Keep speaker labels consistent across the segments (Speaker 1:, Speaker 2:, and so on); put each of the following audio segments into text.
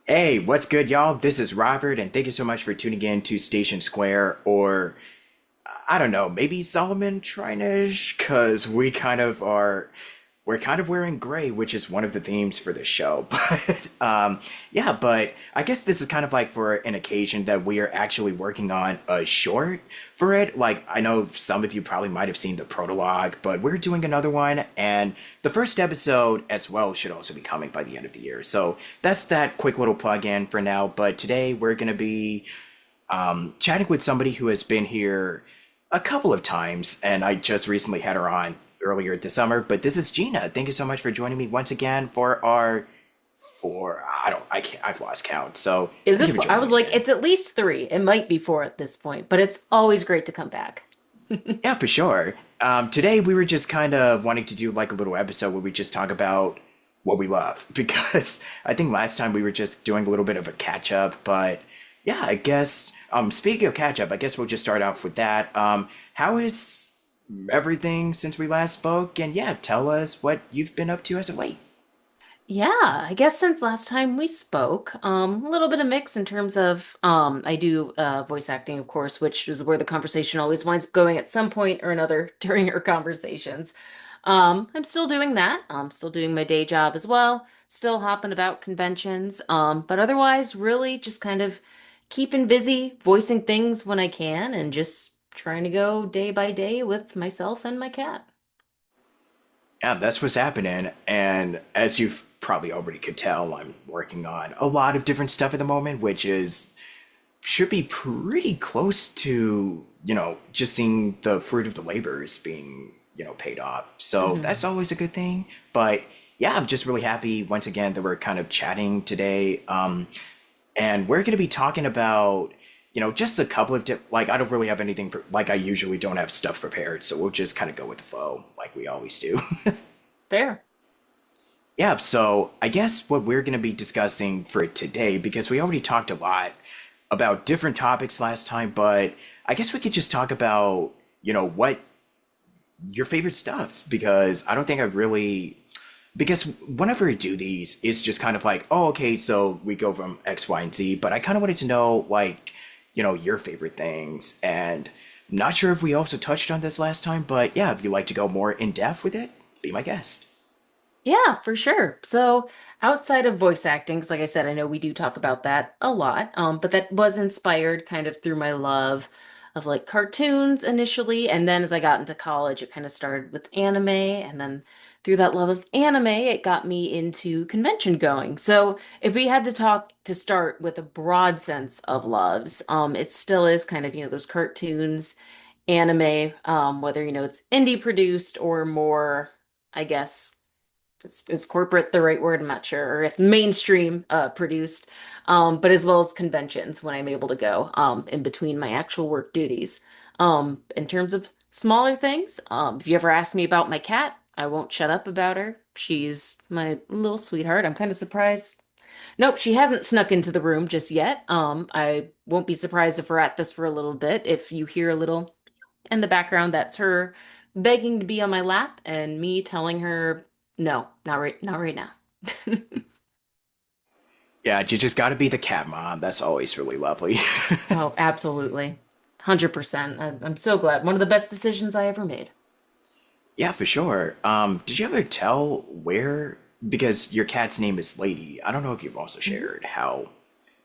Speaker 1: Hey, what's good, y'all? This is Robert, and thank you so much for tuning in to Station Square, or I don't know, maybe Solomon Trinish, because we're kind of wearing gray, which is one of the themes for the show. But I guess this is kind of like for an occasion that we are actually working on a short for it. Like, I know some of you probably might have seen the prologue, but we're doing another one, and the first episode as well should also be coming by the end of the year. So that's that quick little plug in for now. But today we're going to be chatting with somebody who has been here a couple of times, and I just recently had her on earlier this summer. But this is Gina. Thank you so much for joining me once again for our for I can't I've lost count. So
Speaker 2: Is
Speaker 1: thank
Speaker 2: it
Speaker 1: you for
Speaker 2: four? I
Speaker 1: joining me
Speaker 2: was like,
Speaker 1: again.
Speaker 2: it's at least three. It might be four at this point, but it's always great to come back.
Speaker 1: Yeah, for sure. Today we were just kind of wanting to do like a little episode where we just talk about what we love because I think last time we were just doing a little bit of a catch up. But yeah, I guess speaking of catch up, I guess we'll just start off with that. How is everything since we last spoke? And yeah, tell us what you've been up to as of late.
Speaker 2: Yeah, I guess since last time we spoke, a little bit of mix in terms of I do voice acting, of course, which is where the conversation always winds up going at some point or another during our conversations. I'm still doing that. I'm still doing my day job as well, still hopping about conventions, but otherwise, really just kind of keeping busy, voicing things when I can, and just trying to go day by day with myself and my cat.
Speaker 1: Yeah, that's what's happening. And as you've probably already could tell, I'm working on a lot of different stuff at the moment, which is should be pretty close to, just seeing the fruit of the labors being, paid off. So that's
Speaker 2: Hmm.
Speaker 1: always a good thing. But yeah, I'm just really happy once again that we're kind of chatting today. And we're going to be talking about, just a couple of, like, I don't really have anything, like, I usually don't have stuff prepared. So we'll just kind of go with the flow like we always do.
Speaker 2: Fair.
Speaker 1: Yeah, so I guess what we're going to be discussing for today, because we already talked a lot about different topics last time, but I guess we could just talk about, what your favorite stuff, because I don't think I really, because whenever I do these, it's just kind of like, oh, okay, so we go from X, Y, and Z, but I kind of wanted to know, like, your favorite things. And I'm not sure if we also touched on this last time, but yeah, if you'd like to go more in depth with it, be my guest.
Speaker 2: Yeah, for sure. So outside of voice acting, 'cause like I said, I know we do talk about that a lot, but that was inspired kind of through my love of like cartoons initially, and then as I got into college, it kind of started with anime, and then through that love of anime, it got me into convention going. So if we had to talk to start with a broad sense of loves, it still is kind of, those cartoons, anime, whether, it's indie produced or more, I guess is corporate the right word? I'm not sure. Or it's mainstream produced, but as well as conventions when I'm able to go in between my actual work duties. In terms of smaller things, if you ever ask me about my cat, I won't shut up about her. She's my little sweetheart. I'm kind of surprised. Nope, she hasn't snuck into the room just yet. I won't be surprised if we're at this for a little bit. If you hear a little in the background, that's her begging to be on my lap and me telling her, no, not right now.
Speaker 1: Yeah, you just got to be the cat mom. That's always really lovely.
Speaker 2: Oh, absolutely. 100%. I'm so glad. One of the best decisions I ever made.
Speaker 1: Yeah, for sure. Did you ever tell where? Because your cat's name is Lady. I don't know if you've also
Speaker 2: Mhm.
Speaker 1: shared how,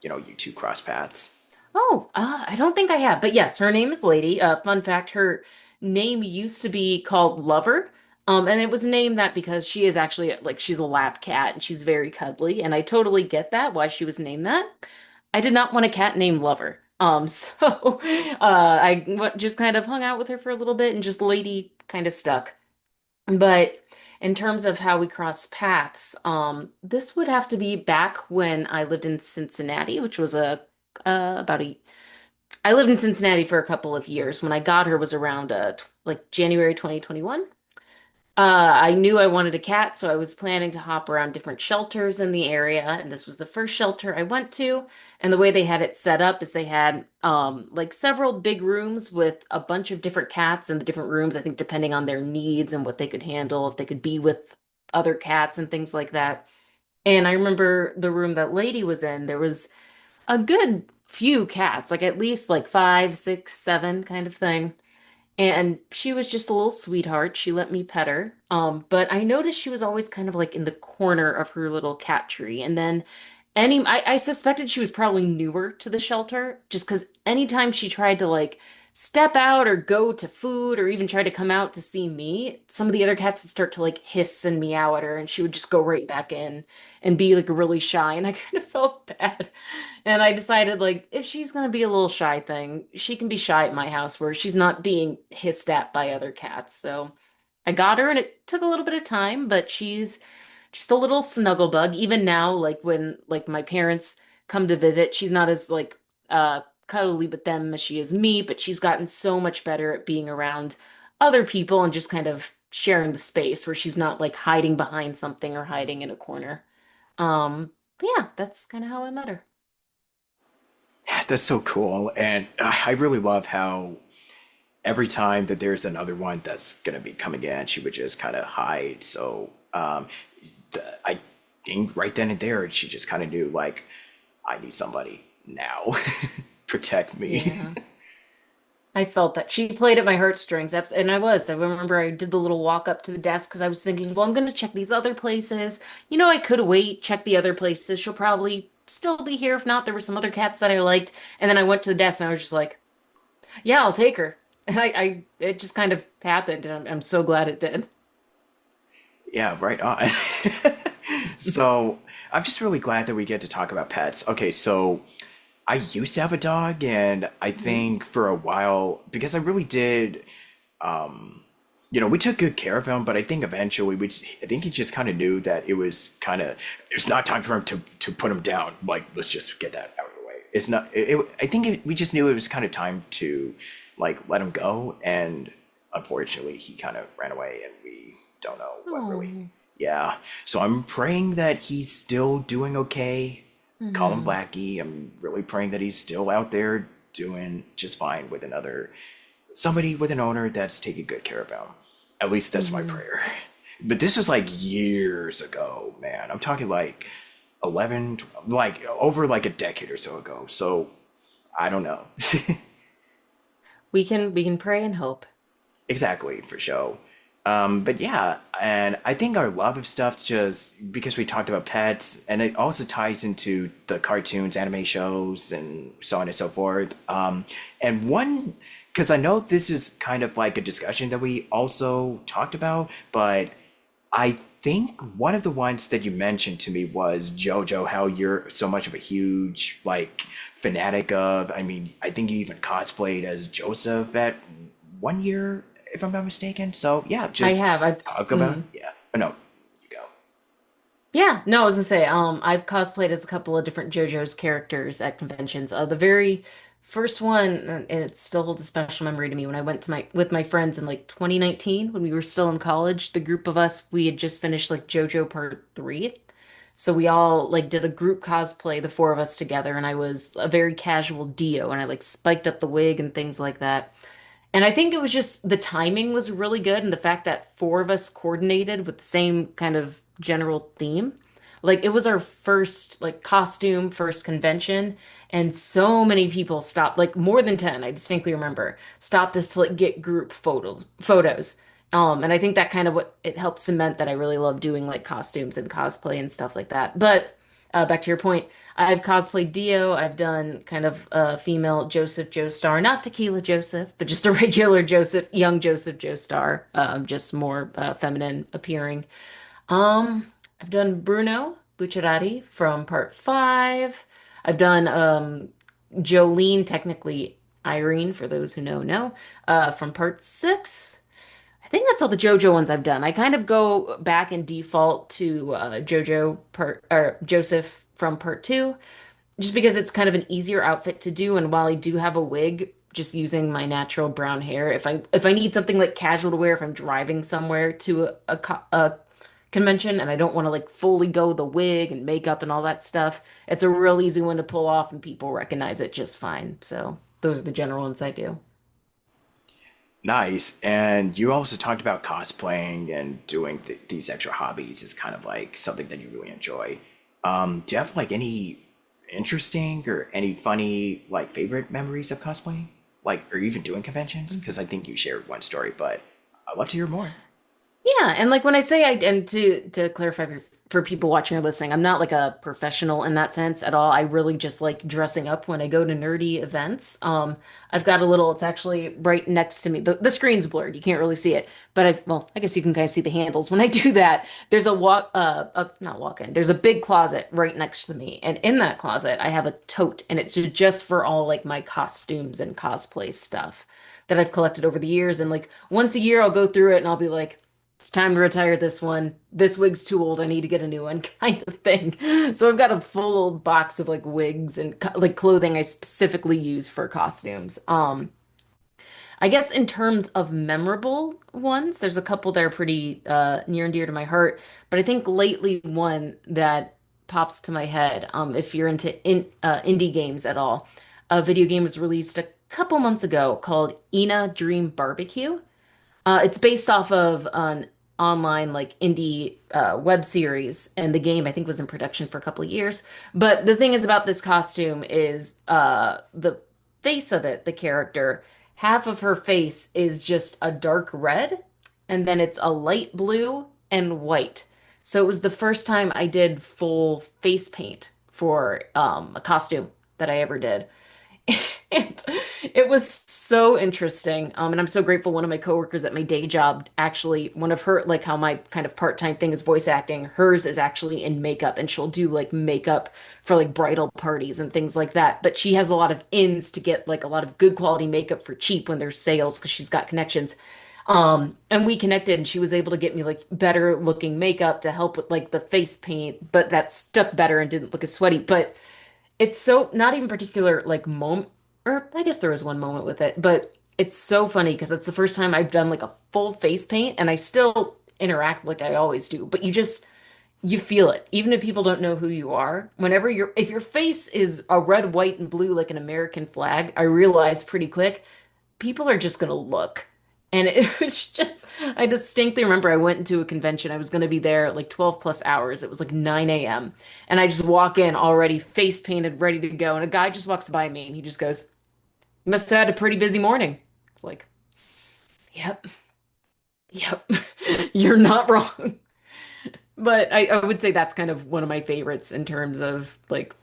Speaker 1: you two cross paths.
Speaker 2: Oh, I don't think I have, but yes, her name is Lady. Fun fact, her name used to be called Lover. And it was named that because she is actually like she's a lap cat and she's very cuddly, and I totally get that why she was named that. I did not want a cat named Lover. So just kind of hung out with her for a little bit and just Lady kind of stuck. But in terms of how we cross paths, this would have to be back when I lived in Cincinnati, which was about a I lived in Cincinnati for a couple of years. When I got her was around like January 2021. I knew I wanted a cat, so I was planning to hop around different shelters in the area, and this was the first shelter I went to. And the way they had it set up is they had like several big rooms with a bunch of different cats in the different rooms, I think depending on their needs and what they could handle, if they could be with other cats and things like that. And I remember the room that lady was in, there was a good few cats, like at least like five, six, seven kind of thing. And she was just a little sweetheart. She let me pet her. But I noticed she was always kind of like in the corner of her little cat tree. And then I suspected she was probably newer to the shelter, just because anytime she tried to like step out or go to food or even try to come out to see me, some of the other cats would start to like hiss and meow at her, and she would just go right back in and be like really shy. And I kind of felt bad. And I decided, like, if she's gonna be a little shy thing, she can be shy at my house where she's not being hissed at by other cats. So I got her, and it took a little bit of time, but she's just a little snuggle bug. Even now, like when like my parents come to visit, she's not as like cuddly with them as she is me, but she's gotten so much better at being around other people and just kind of sharing the space where she's not like hiding behind something or hiding in a corner. But yeah, that's kind of how I met her.
Speaker 1: That's so cool. And I really love how every time that there's another one that's going to be coming in, she would just kind of hide. So I think right then and there, she just kind of knew, like, I need somebody now. Protect me.
Speaker 2: Yeah. I felt that she played at my heartstrings. And I was. I remember I did the little walk up to the desk because I was thinking, well, I'm going to check these other places. You know, I could wait, check the other places. She'll probably still be here. If not, there were some other cats that I liked. And then I went to the desk and I was just like, yeah, I'll take her. And it just kind of happened. And I'm so glad it did.
Speaker 1: Yeah, right on. So I'm just really glad that we get to talk about pets. Okay, so I used to have a dog, and I think for a while, because I really did, we took good care of him, but I think eventually I think he just kind of knew that it's not time for him to put him down. Like, let's just get that out of the way. It's not, I think we just knew it was kind of time to, like, let him go. And unfortunately, he kind of ran away, and we don't know what really,
Speaker 2: Oh.
Speaker 1: yeah. So I'm praying that he's still doing okay. Call him
Speaker 2: Hmm.
Speaker 1: Blackie. I'm really praying that he's still out there doing just fine with somebody with an owner that's taking good care of him. At least that's my
Speaker 2: Hmm.
Speaker 1: prayer. But this was like years ago, man. I'm talking like 11, like over like a decade or so ago. So I don't know.
Speaker 2: We can pray and hope.
Speaker 1: Exactly, for sure. But yeah, and I think our love of stuff, just because we talked about pets, and it also ties into the cartoons, anime shows, and so on and so forth. And one, because I know this is kind of like a discussion that we also talked about, but I think one of the ones that you mentioned to me was JoJo, how you're so much of a huge, like, fanatic of. I mean, I think you even cosplayed as Joseph at 1 year, if I'm not mistaken. So yeah,
Speaker 2: I
Speaker 1: just
Speaker 2: have.
Speaker 1: talk about,
Speaker 2: Mm.
Speaker 1: yeah. But no, you go.
Speaker 2: Yeah, no, I was gonna say, I've cosplayed as a couple of different JoJo's characters at conventions. The very first one, and it still holds a special memory to me, when I went to my with my friends in like 2019 when we were still in college. The group of us, we had just finished like JoJo Part 3. So we all like did a group cosplay, the four of us together, and I was a very casual Dio, and I like spiked up the wig and things like that. And I think it was just the timing was really good, and the fact that four of us coordinated with the same kind of general theme. Like it was our first like costume, first convention, and so many people stopped, like more than 10, I distinctly remember, stopped us to like get group photos. And I think that kind of what it helped cement that I really love doing like costumes and cosplay and stuff like that. But back to your point, I've cosplayed Dio. I've done kind of a female Joseph Joestar, not Tequila Joseph, but just a regular Joseph, young Joseph Joestar, just more feminine appearing. I've done Bruno Bucciarati from part five. I've done Jolene, technically Irene, for those who know, from part six. I think that's all the JoJo ones I've done. I kind of go back and default to JoJo part or Joseph from part two, just because it's kind of an easier outfit to do. And while I do have a wig, just using my natural brown hair, if I need something like casual to wear, if I'm driving somewhere to a convention and I don't want to like fully go the wig and makeup and all that stuff, it's a real easy one to pull off and people recognize it just fine. So those are the general ones I do.
Speaker 1: Nice. And you also talked about cosplaying and doing these extra hobbies is kind of like something that you really enjoy. Do you have like any interesting or any funny like favorite memories of cosplaying? Like, or even doing conventions? Because I think you shared one story, but I'd love to hear more.
Speaker 2: Yeah, and like when I say I, and to clarify for people watching or listening, I'm not like a professional in that sense at all. I really just like dressing up when I go to nerdy events. I've got a little, it's actually right next to me. The screen's blurred, you can't really see it, but well, I guess you can kind of see the handles. When I do that, there's not walk-in, there's a big closet right next to me, and in that closet, I have a tote, and it's just for all like my costumes and cosplay stuff that I've collected over the years. And like once a year, I'll go through it and I'll be like, it's time to retire this one. This wig's too old. I need to get a new one, kind of thing. So I've got a full box of like wigs and like clothing I specifically use for costumes. I guess in terms of memorable ones, there's a couple that are pretty near and dear to my heart. But I think lately one that pops to my head, if you're into indie games at all, a video game was released a couple months ago called Ina Dream Barbecue. It's based off of an online like indie web series, and the game I think was in production for a couple of years. But the thing is about this costume is the face of it, the character, half of her face is just a dark red, and then it's a light blue and white. So it was the first time I did full face paint for a costume that I ever did. And it was so interesting. And I'm so grateful one of my coworkers at my day job, actually, one of her, like how my kind of part-time thing is voice acting, hers is actually in makeup, and she'll do like makeup for like bridal parties and things like that. But she has a lot of ins to get like a lot of good quality makeup for cheap when there's sales because she's got connections. And we connected and she was able to get me like better looking makeup to help with like the face paint, but that stuck better and didn't look as sweaty. But it's so not even particular like moment, or I guess there was one moment with it, but it's so funny because it's the first time I've done like a full face paint, and I still interact like I always do, but you feel it even if people don't know who you are. Whenever if your face is a red, white, and blue like an American flag, I realized pretty quick people are just gonna look. And it was just, I distinctly remember I went into a convention. I was going to be there like 12 plus hours. It was like 9 a.m. And I just walk in already face painted, ready to go. And a guy just walks by me and he just goes, "You must have had a pretty busy morning." I was like, "Yep, yep, you're not wrong." But I would say that's kind of one of my favorites in terms of like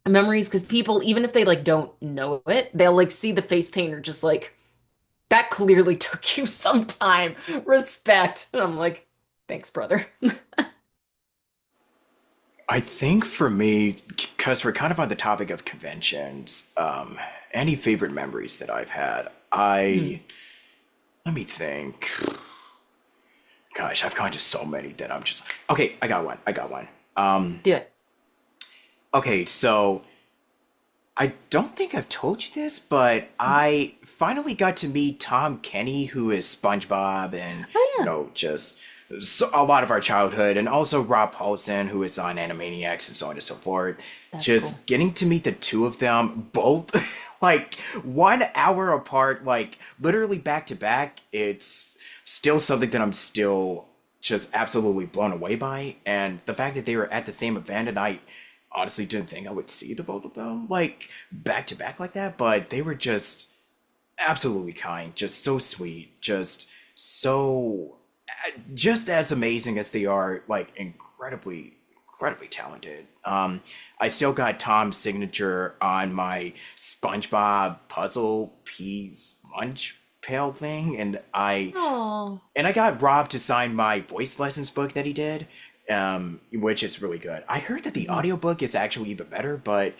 Speaker 2: memories because people, even if they like don't know it, they'll like see the face painter just like, that clearly took you some time. Respect. And I'm like, thanks, brother.
Speaker 1: I think for me, because we're kind of on the topic of conventions, any favorite memories that I've had,
Speaker 2: Hmm.
Speaker 1: let me think. Gosh, I've gone to so many that I'm just okay. I got one. I got one.
Speaker 2: Do it.
Speaker 1: Okay, so I don't think I've told you this, but I finally got to meet Tom Kenny, who is SpongeBob, and
Speaker 2: Oh yeah,
Speaker 1: just a lot of our childhood, and also Rob Paulson, who is on Animaniacs and so on and so forth.
Speaker 2: that's cool.
Speaker 1: Just getting to meet the two of them, both like 1 hour apart, like literally back to back. It's still something that I'm still just absolutely blown away by, and the fact that they were at the same event, and I honestly didn't think I would see the both of them like back to back like that, but they were just absolutely kind, just so sweet, just so just as amazing as they are, like incredibly talented. I still got Tom's signature on my SpongeBob puzzle piece lunch pail thing,
Speaker 2: Oh,
Speaker 1: and I got Rob to sign my voice lessons book that he did, which is really good. I heard that the
Speaker 2: hmm.
Speaker 1: audiobook is actually even better, but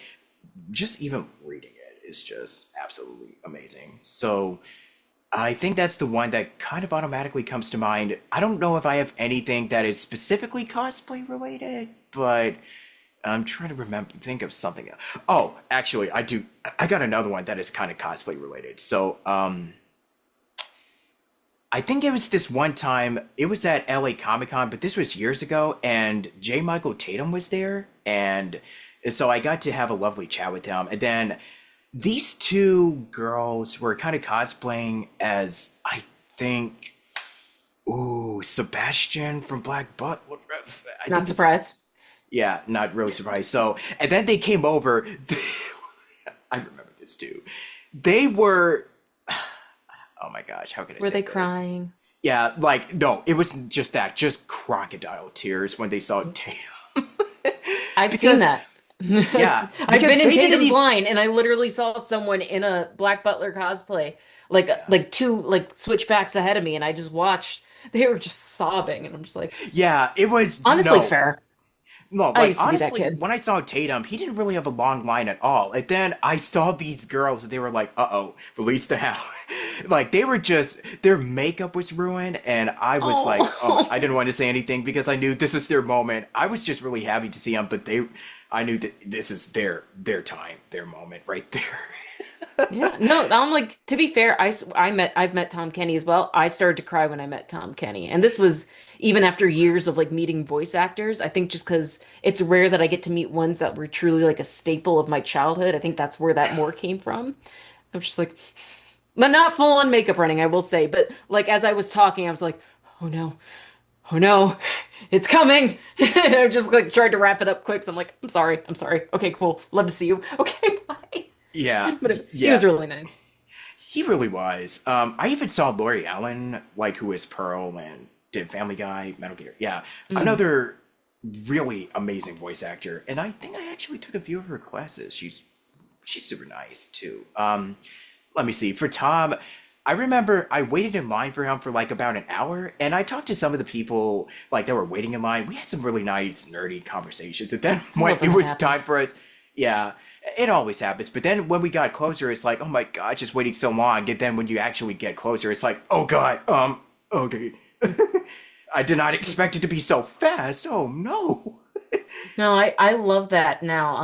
Speaker 1: just even reading it is just absolutely amazing. So I think that's the one that kind of automatically comes to mind. I don't know if I have anything that is specifically cosplay related, but I'm trying to remember, think of something else. Oh, actually, I do. I got another one that is kind of cosplay related. So, I think it was this one time, it was at LA Comic Con, but this was years ago, and J. Michael Tatum was there, and so I got to have a lovely chat with him. And then these two girls were kind of cosplaying as, I think, ooh, Sebastian from Black Butler. I
Speaker 2: Not
Speaker 1: think it's,
Speaker 2: surprised.
Speaker 1: Yeah, not really surprised. So, and then they came over. I remember this too. They were, oh my gosh, how can I
Speaker 2: Were
Speaker 1: say
Speaker 2: they
Speaker 1: this?
Speaker 2: crying?
Speaker 1: Yeah, like, no, it wasn't just that, just crocodile tears when they saw Tatum.
Speaker 2: I've seen
Speaker 1: Because,
Speaker 2: that.
Speaker 1: yeah,
Speaker 2: I've been
Speaker 1: because
Speaker 2: in
Speaker 1: they didn't
Speaker 2: Tatum's
Speaker 1: even,
Speaker 2: line and I literally saw someone in a Black Butler cosplay,
Speaker 1: yeah.
Speaker 2: like two like switchbacks ahead of me, and I just watched. They were just sobbing, and I'm just like,
Speaker 1: Yeah, it was,
Speaker 2: honestly,
Speaker 1: no,
Speaker 2: fair.
Speaker 1: no,
Speaker 2: I
Speaker 1: like
Speaker 2: used to be that
Speaker 1: honestly,
Speaker 2: kid.
Speaker 1: when I saw Tatum, he didn't really have a long line at all. And then I saw these girls, and they were like, "Uh-oh, release the hell!" Like they were just their makeup was ruined, and I was like, I
Speaker 2: Oh.
Speaker 1: didn't want to say anything because I knew this was their moment. I was just really happy to see them, but I knew that this is their time, their moment right there.
Speaker 2: Yeah, no, I'm like, to be fair, I've met Tom Kenny as well. I started to cry when I met Tom Kenny. And this was even after years of like meeting voice actors. I think just because it's rare that I get to meet ones that were truly like a staple of my childhood. I think that's where that more came from. I was just like, but not full on makeup running, I will say. But like as I was talking, I was like, oh no, oh no, it's coming. I just like tried to wrap it up quick. So I'm like, I'm sorry. Okay, cool. Love to see you. Okay, bye.
Speaker 1: Yeah,
Speaker 2: But he
Speaker 1: yeah,
Speaker 2: was really nice.
Speaker 1: he really was. I even saw Lori Allen, like who is Pearl and did Family Guy, Metal Gear. Yeah,
Speaker 2: Mm.
Speaker 1: another really amazing voice actor, and I think I actually took a few of her classes. She's super nice too. Let me see. For Tom, I remember I waited in line for him for like about an hour, and I talked to some of the people like that were waiting in line. We had some really nice nerdy conversations. And then
Speaker 2: I
Speaker 1: when
Speaker 2: love
Speaker 1: it
Speaker 2: when that
Speaker 1: was time
Speaker 2: happens.
Speaker 1: for us, yeah, it always happens. But then when we got closer, it's like, oh my god, just waiting so long. And then when you actually get closer, it's like, oh god, okay. I did not expect it to be so fast. Oh no.
Speaker 2: No, I love that now.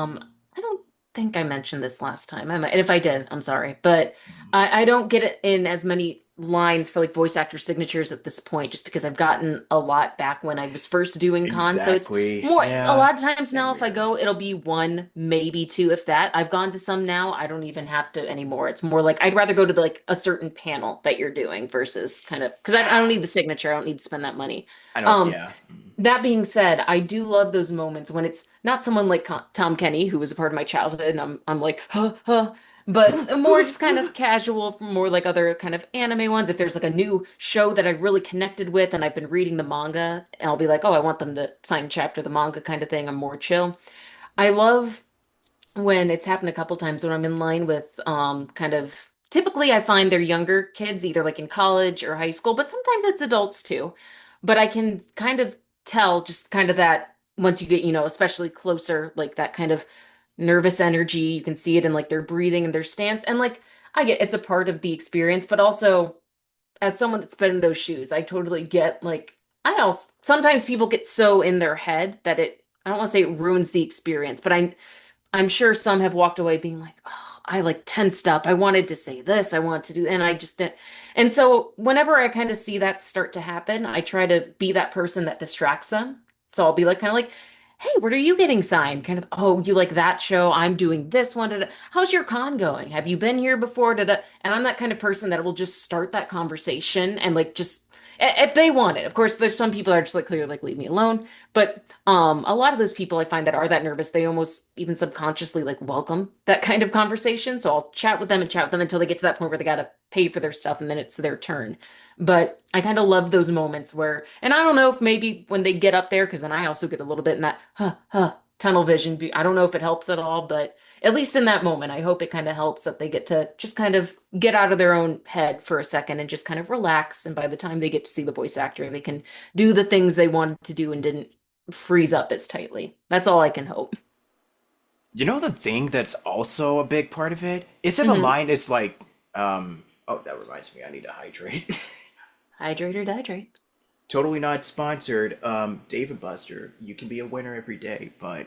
Speaker 2: I don't think I mentioned this last time. And if I did, I'm sorry. But I don't get it in as many lines for like voice actor signatures at this point, just because I've gotten a lot back when I was first doing cons. So it's
Speaker 1: Exactly.
Speaker 2: more, a
Speaker 1: Yeah.
Speaker 2: lot of times
Speaker 1: Same
Speaker 2: now, if I
Speaker 1: here.
Speaker 2: go, it'll be one, maybe two, if that. I've gone to some now. I don't even have to anymore. It's more like I'd rather go to like a certain panel that you're doing versus kind of, because I don't need the signature. I don't need to spend that money.
Speaker 1: I don't.
Speaker 2: Um,
Speaker 1: Yeah.
Speaker 2: that being said, I do love those moments when it's not someone like Tom Kenny, who was a part of my childhood, and I'm like, huh, huh, but more just kind of casual, more like other kind of anime ones. If there's like a new show that I really connected with, and I've been reading the manga, and I'll be like, oh, I want them to sign a chapter of the manga kind of thing. I'm more chill. I love when it's happened a couple times when I'm in line with kind of typically I find they're younger kids, either like in college or high school, but sometimes it's adults too. But I can kind of tell just kind of that once you get, especially closer, like that kind of nervous energy, you can see it in like their breathing and their stance. And like I get it's a part of the experience, but also as someone that's been in those shoes, I totally get like I also sometimes people get so in their head that I don't want to say it ruins the experience, but I'm sure some have walked away being like, oh, I like tensed up. I wanted to say this. I wanted to do, and I just didn't. And so whenever I kind of see that start to happen, I try to be that person that distracts them. So I'll be like, kind of like, hey, what are you getting signed? Kind of, oh, you like that show? I'm doing this one. Da, da. How's your con going? Have you been here before? Da, da. And I'm that kind of person that will just start that conversation and like just if they want it. Of course, there's some people that are just like clearly like leave me alone. But a lot of those people I find that are that nervous, they almost even subconsciously like welcome that kind of conversation. So I'll chat with them and chat with them until they get to that point where they gotta pay for their stuff and then it's their turn. But I kind of love those moments where, and I don't know if maybe when they get up there, because then I also get a little bit in that tunnel vision. I don't know if it helps at all, but at least in that moment, I hope it kind of helps that they get to just kind of get out of their own head for a second and just kind of relax. And by the time they get to see the voice actor, they can do the things they wanted to do and didn't freeze up as tightly. That's all I can hope.
Speaker 1: You know the thing that's also a big part of it is if a
Speaker 2: Hmm.
Speaker 1: line is like, oh, that reminds me, I need to hydrate.
Speaker 2: Hydrate or dihydrate.
Speaker 1: Totally not sponsored. Dave and Buster, you can be a winner every day, but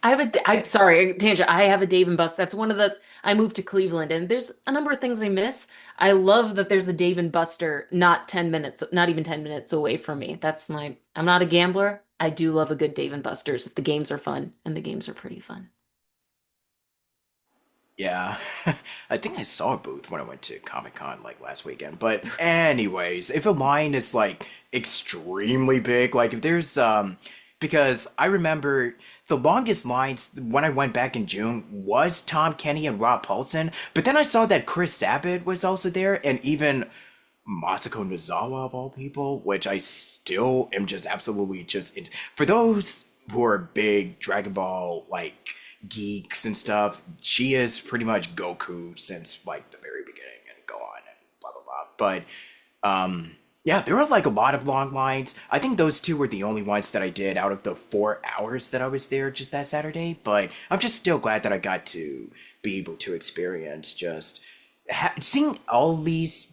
Speaker 2: I'm sorry, tangent. I have a Dave and Buster. That's one of the, I moved to Cleveland and there's a number of things I miss. I love that there's a Dave and Buster not 10 minutes, not even 10 minutes away from me. I'm not a gambler. I do love a good Dave and Buster's if the games are fun, and the games are pretty fun.
Speaker 1: yeah, I think I saw a booth when I went to Comic Con like last weekend. But anyways, if a line is like extremely big, like if there's because I remember the longest lines when I went back in June was Tom Kenny and Rob Paulson, but then I saw that Chris Sabat was also there, and even Masako Nozawa of all people, which I still am just absolutely just for those who are big Dragon Ball like geeks and stuff. She is pretty much Goku since like the very beginning and go on and blah blah blah. But yeah, there were like a lot of long lines. I think those two were the only ones that I did out of the 4 hours that I was there just that Saturday. But I'm just still glad that I got to be able to experience just seeing all these.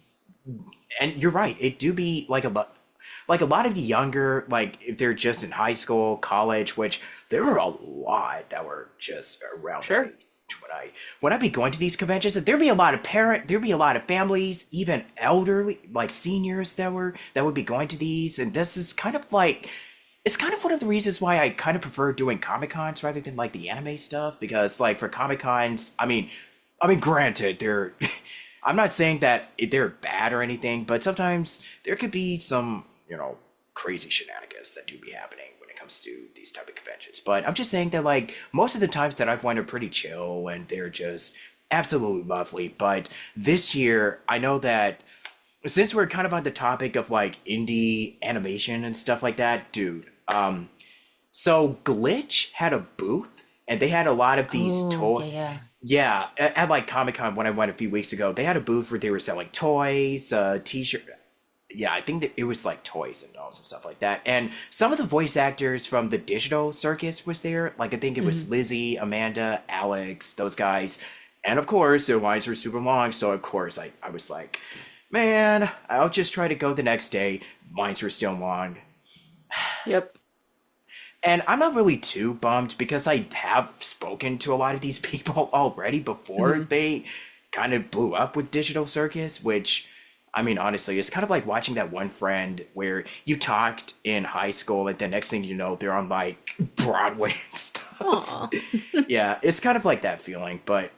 Speaker 1: And you're right, it do be like a lot of the younger, like if they're just in high school, college, which there were a lot that were just around that
Speaker 2: Sure.
Speaker 1: age when I be going to these conventions, there'd be a lot of families, even elderly, like seniors that would be going to these, and this is kind of like it's kind of one of the reasons why I kind of prefer doing Comic Cons rather than like the anime stuff, because like for Comic Cons, I mean, granted, they're I'm not saying that they're bad or anything, but sometimes there could be some, crazy shenanigans that do be happening when it comes to these type of conventions. But I'm just saying that like most of the times that I've went are pretty chill and they're just absolutely lovely. But this year, I know that since we're kind of on the topic of like indie animation and stuff like that, dude, so Glitch had a booth and they had a lot of these
Speaker 2: Oh,
Speaker 1: toy.
Speaker 2: yeah, yeah.
Speaker 1: Yeah, at like Comic Con when I went a few weeks ago, they had a booth where they were selling toys, t-shirt. Yeah, I think that it was like toys and dolls and stuff like that. And some of the voice actors from the digital circus was there. Like I think it was
Speaker 2: Hmm.
Speaker 1: Lizzie, Amanda, Alex, those guys. And of course, their lines were super long, so of course I was like, man, I'll just try to go the next day. Lines were still long.
Speaker 2: Yep.
Speaker 1: And I'm not really too bummed because I have spoken to a lot of these people already before
Speaker 2: Hmm.
Speaker 1: they kind of blew up with Digital Circus, which, I mean, honestly, it's kind of like watching that one friend where you talked in high school and the next thing you know, they're on like Broadway and stuff.
Speaker 2: Aw.
Speaker 1: Yeah, it's kind of like that feeling. But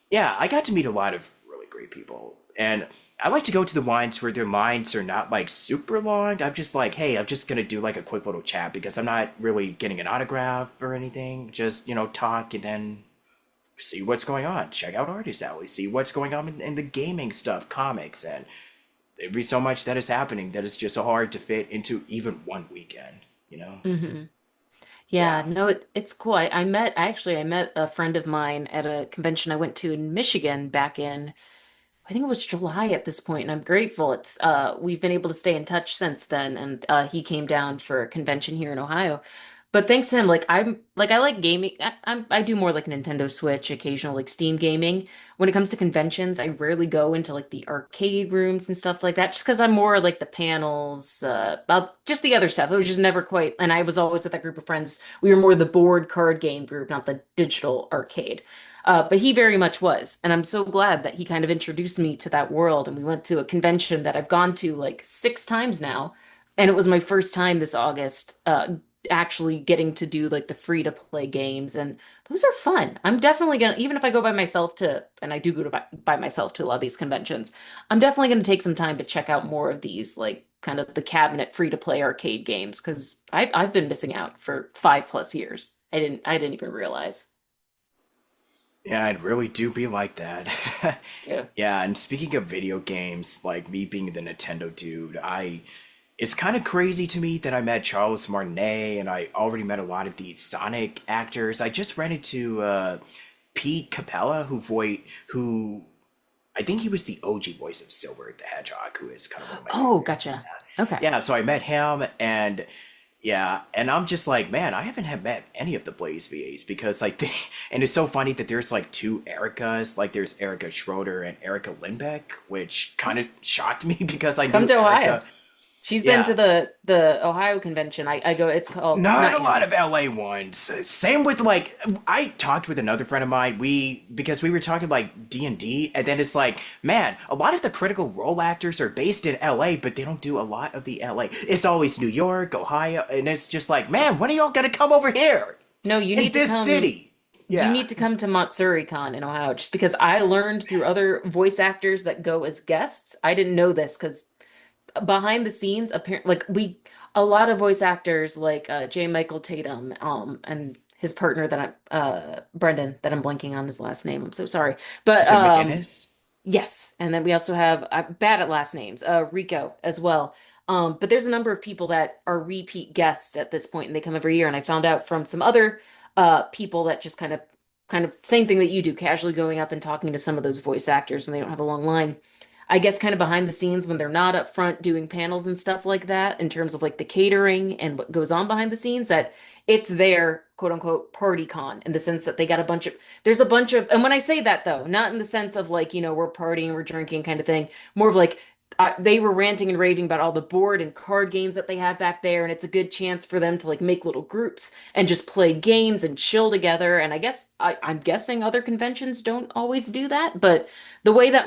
Speaker 1: yeah, I got to meet a lot of really great people. And I like to go to the ones where their lines are not like super long. I'm just like, hey, I'm just gonna do like a quick little chat because I'm not really getting an autograph or anything. Just, talk and then see what's going on. Check out Artist Alley, see what's going on in the gaming stuff, comics, and there'd be so much that is happening that is just so hard to fit into even one weekend, you know?
Speaker 2: Hmm.
Speaker 1: Yeah.
Speaker 2: Yeah, no, it's cool. I met a friend of mine at a convention I went to in Michigan back in, I think it was July at this point, and I'm grateful. We've been able to stay in touch since then, and he came down for a convention here in Ohio. But thanks to him, I like gaming. I do more like Nintendo Switch, occasional like Steam gaming. When it comes to conventions, I rarely go into like the arcade rooms and stuff like that, just because I'm more like the panels, just the other stuff. It was just never quite, and I was always with that group of friends. We were more the board card game group, not the digital arcade. But he very much was. And I'm so glad that he kind of introduced me to that world. And we went to a convention that I've gone to like 6 times now. And it was my first time this August, actually getting to do like the free to play games. And those are fun. I'm definitely gonna, even if I go by myself to, and I do go to by myself to a lot of these conventions, I'm definitely gonna take some time to check out more of these, like kind of the cabinet free to play arcade games, because I've been missing out for 5+ years. I didn't even realize.
Speaker 1: Yeah, it really do be like that.
Speaker 2: Yeah.
Speaker 1: Yeah, and speaking of video games, like me being the Nintendo dude, it's kind of crazy to me that I met Charles Martinet and I already met a lot of these Sonic actors. I just ran into Pete Capella, who I think he was the OG voice of Silver the Hedgehog, who is kind of one of my
Speaker 2: Oh,
Speaker 1: favorites.
Speaker 2: gotcha. Okay.
Speaker 1: Yeah, so I met him, and yeah, and I'm just like, man, I haven't had met any of the Blaze VAs because like and it's so funny that there's like two Ericas, like there's Erica Schroeder and Erica Lindbeck, which kind of shocked me because I
Speaker 2: Come
Speaker 1: knew
Speaker 2: to Ohio.
Speaker 1: Erica.
Speaker 2: She's been to
Speaker 1: Yeah,
Speaker 2: the Ohio convention. I go, it's called
Speaker 1: not a
Speaker 2: not
Speaker 1: lot of LA ones. Same with like I talked with another friend of mine. Because we were talking like D&D, and then it's like, man, a lot of the Critical Role actors are based in LA, but they don't do a lot of the LA. It's always New York, Ohio, and it's just like, man, when are y'all gonna come over here
Speaker 2: no,
Speaker 1: in this city?
Speaker 2: you
Speaker 1: Yeah.
Speaker 2: need to come to MatsuriCon in Ohio, just because I learned through other voice actors that go as guests. I didn't know this because behind the scenes, apparently, like a lot of voice actors like J. Michael Tatum, and his partner that Brendan, that I'm blanking on his last name. I'm so sorry. But
Speaker 1: Is it McGinnis?
Speaker 2: yes, and then we also have I'm bad at last names, Rico as well. But there's a number of people that are repeat guests at this point, and they come every year. And I found out from some other people that just kind of same thing that you do, casually going up and talking to some of those voice actors when they don't have a long line. I guess kind of behind the scenes when they're not up front doing panels and stuff like that, in terms of like the catering and what goes on behind the scenes, that it's their quote unquote party con, in the sense that they got a bunch of there's a bunch of, and when I say that though, not in the sense of like, we're partying, we're drinking kind of thing, more of like they were ranting and raving about all the board and card games that they have back there, and it's a good chance for them to like make little groups and just play games and chill together. And I guess I'm guessing other conventions don't always do that, but the way that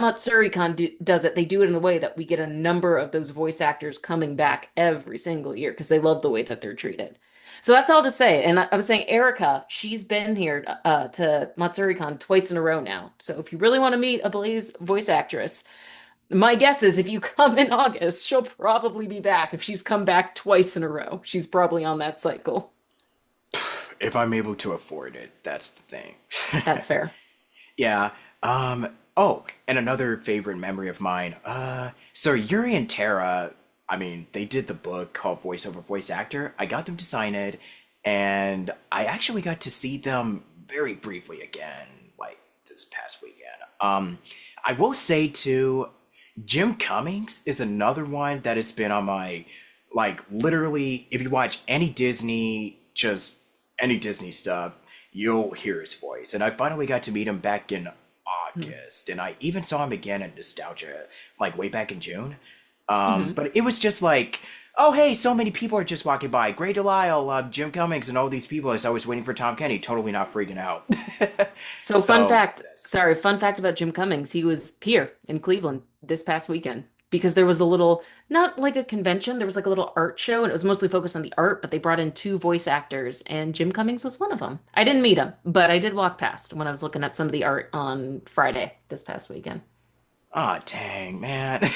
Speaker 2: does it, they do it in a way that we get a number of those voice actors coming back every single year because they love the way that they're treated. So that's all to say. And I was saying, Erica, she's been here to MatsuriCon twice in a row now. So if you really want to meet a Blaze voice actress, my guess is if you come in August, she'll probably be back. If she's come back twice in a row, she's probably on that cycle.
Speaker 1: If I'm able to afford it, that's the thing.
Speaker 2: That's fair.
Speaker 1: Yeah. Oh, and another favorite memory of mine. So Yuri and Tara, I mean, they did the book called Voice Over Voice Actor. I got them to sign it, and I actually got to see them very briefly again, like this past weekend. I will say too, Jim Cummings is another one that has been on my, like, literally, if you watch any Disney, just any Disney stuff, you'll hear his voice. And I finally got to meet him back in August, and I even saw him again in Nostalgia, like way back in June.
Speaker 2: Mm-hmm.
Speaker 1: But it was just like, oh hey, so many people are just walking by. Gray Delisle, Jim Cummings, and all these people as I was waiting for Tom Kenny, totally not freaking out.
Speaker 2: So
Speaker 1: So,
Speaker 2: fun fact about Jim Cummings, he was here in Cleveland this past weekend because there was a little, not like a convention, there was like a little art show, and it was mostly focused on the art, but they brought in two voice actors and Jim Cummings was one of them. I didn't meet him, but I did walk past when I was looking at some of the art on Friday this past weekend.
Speaker 1: ah, dang, man.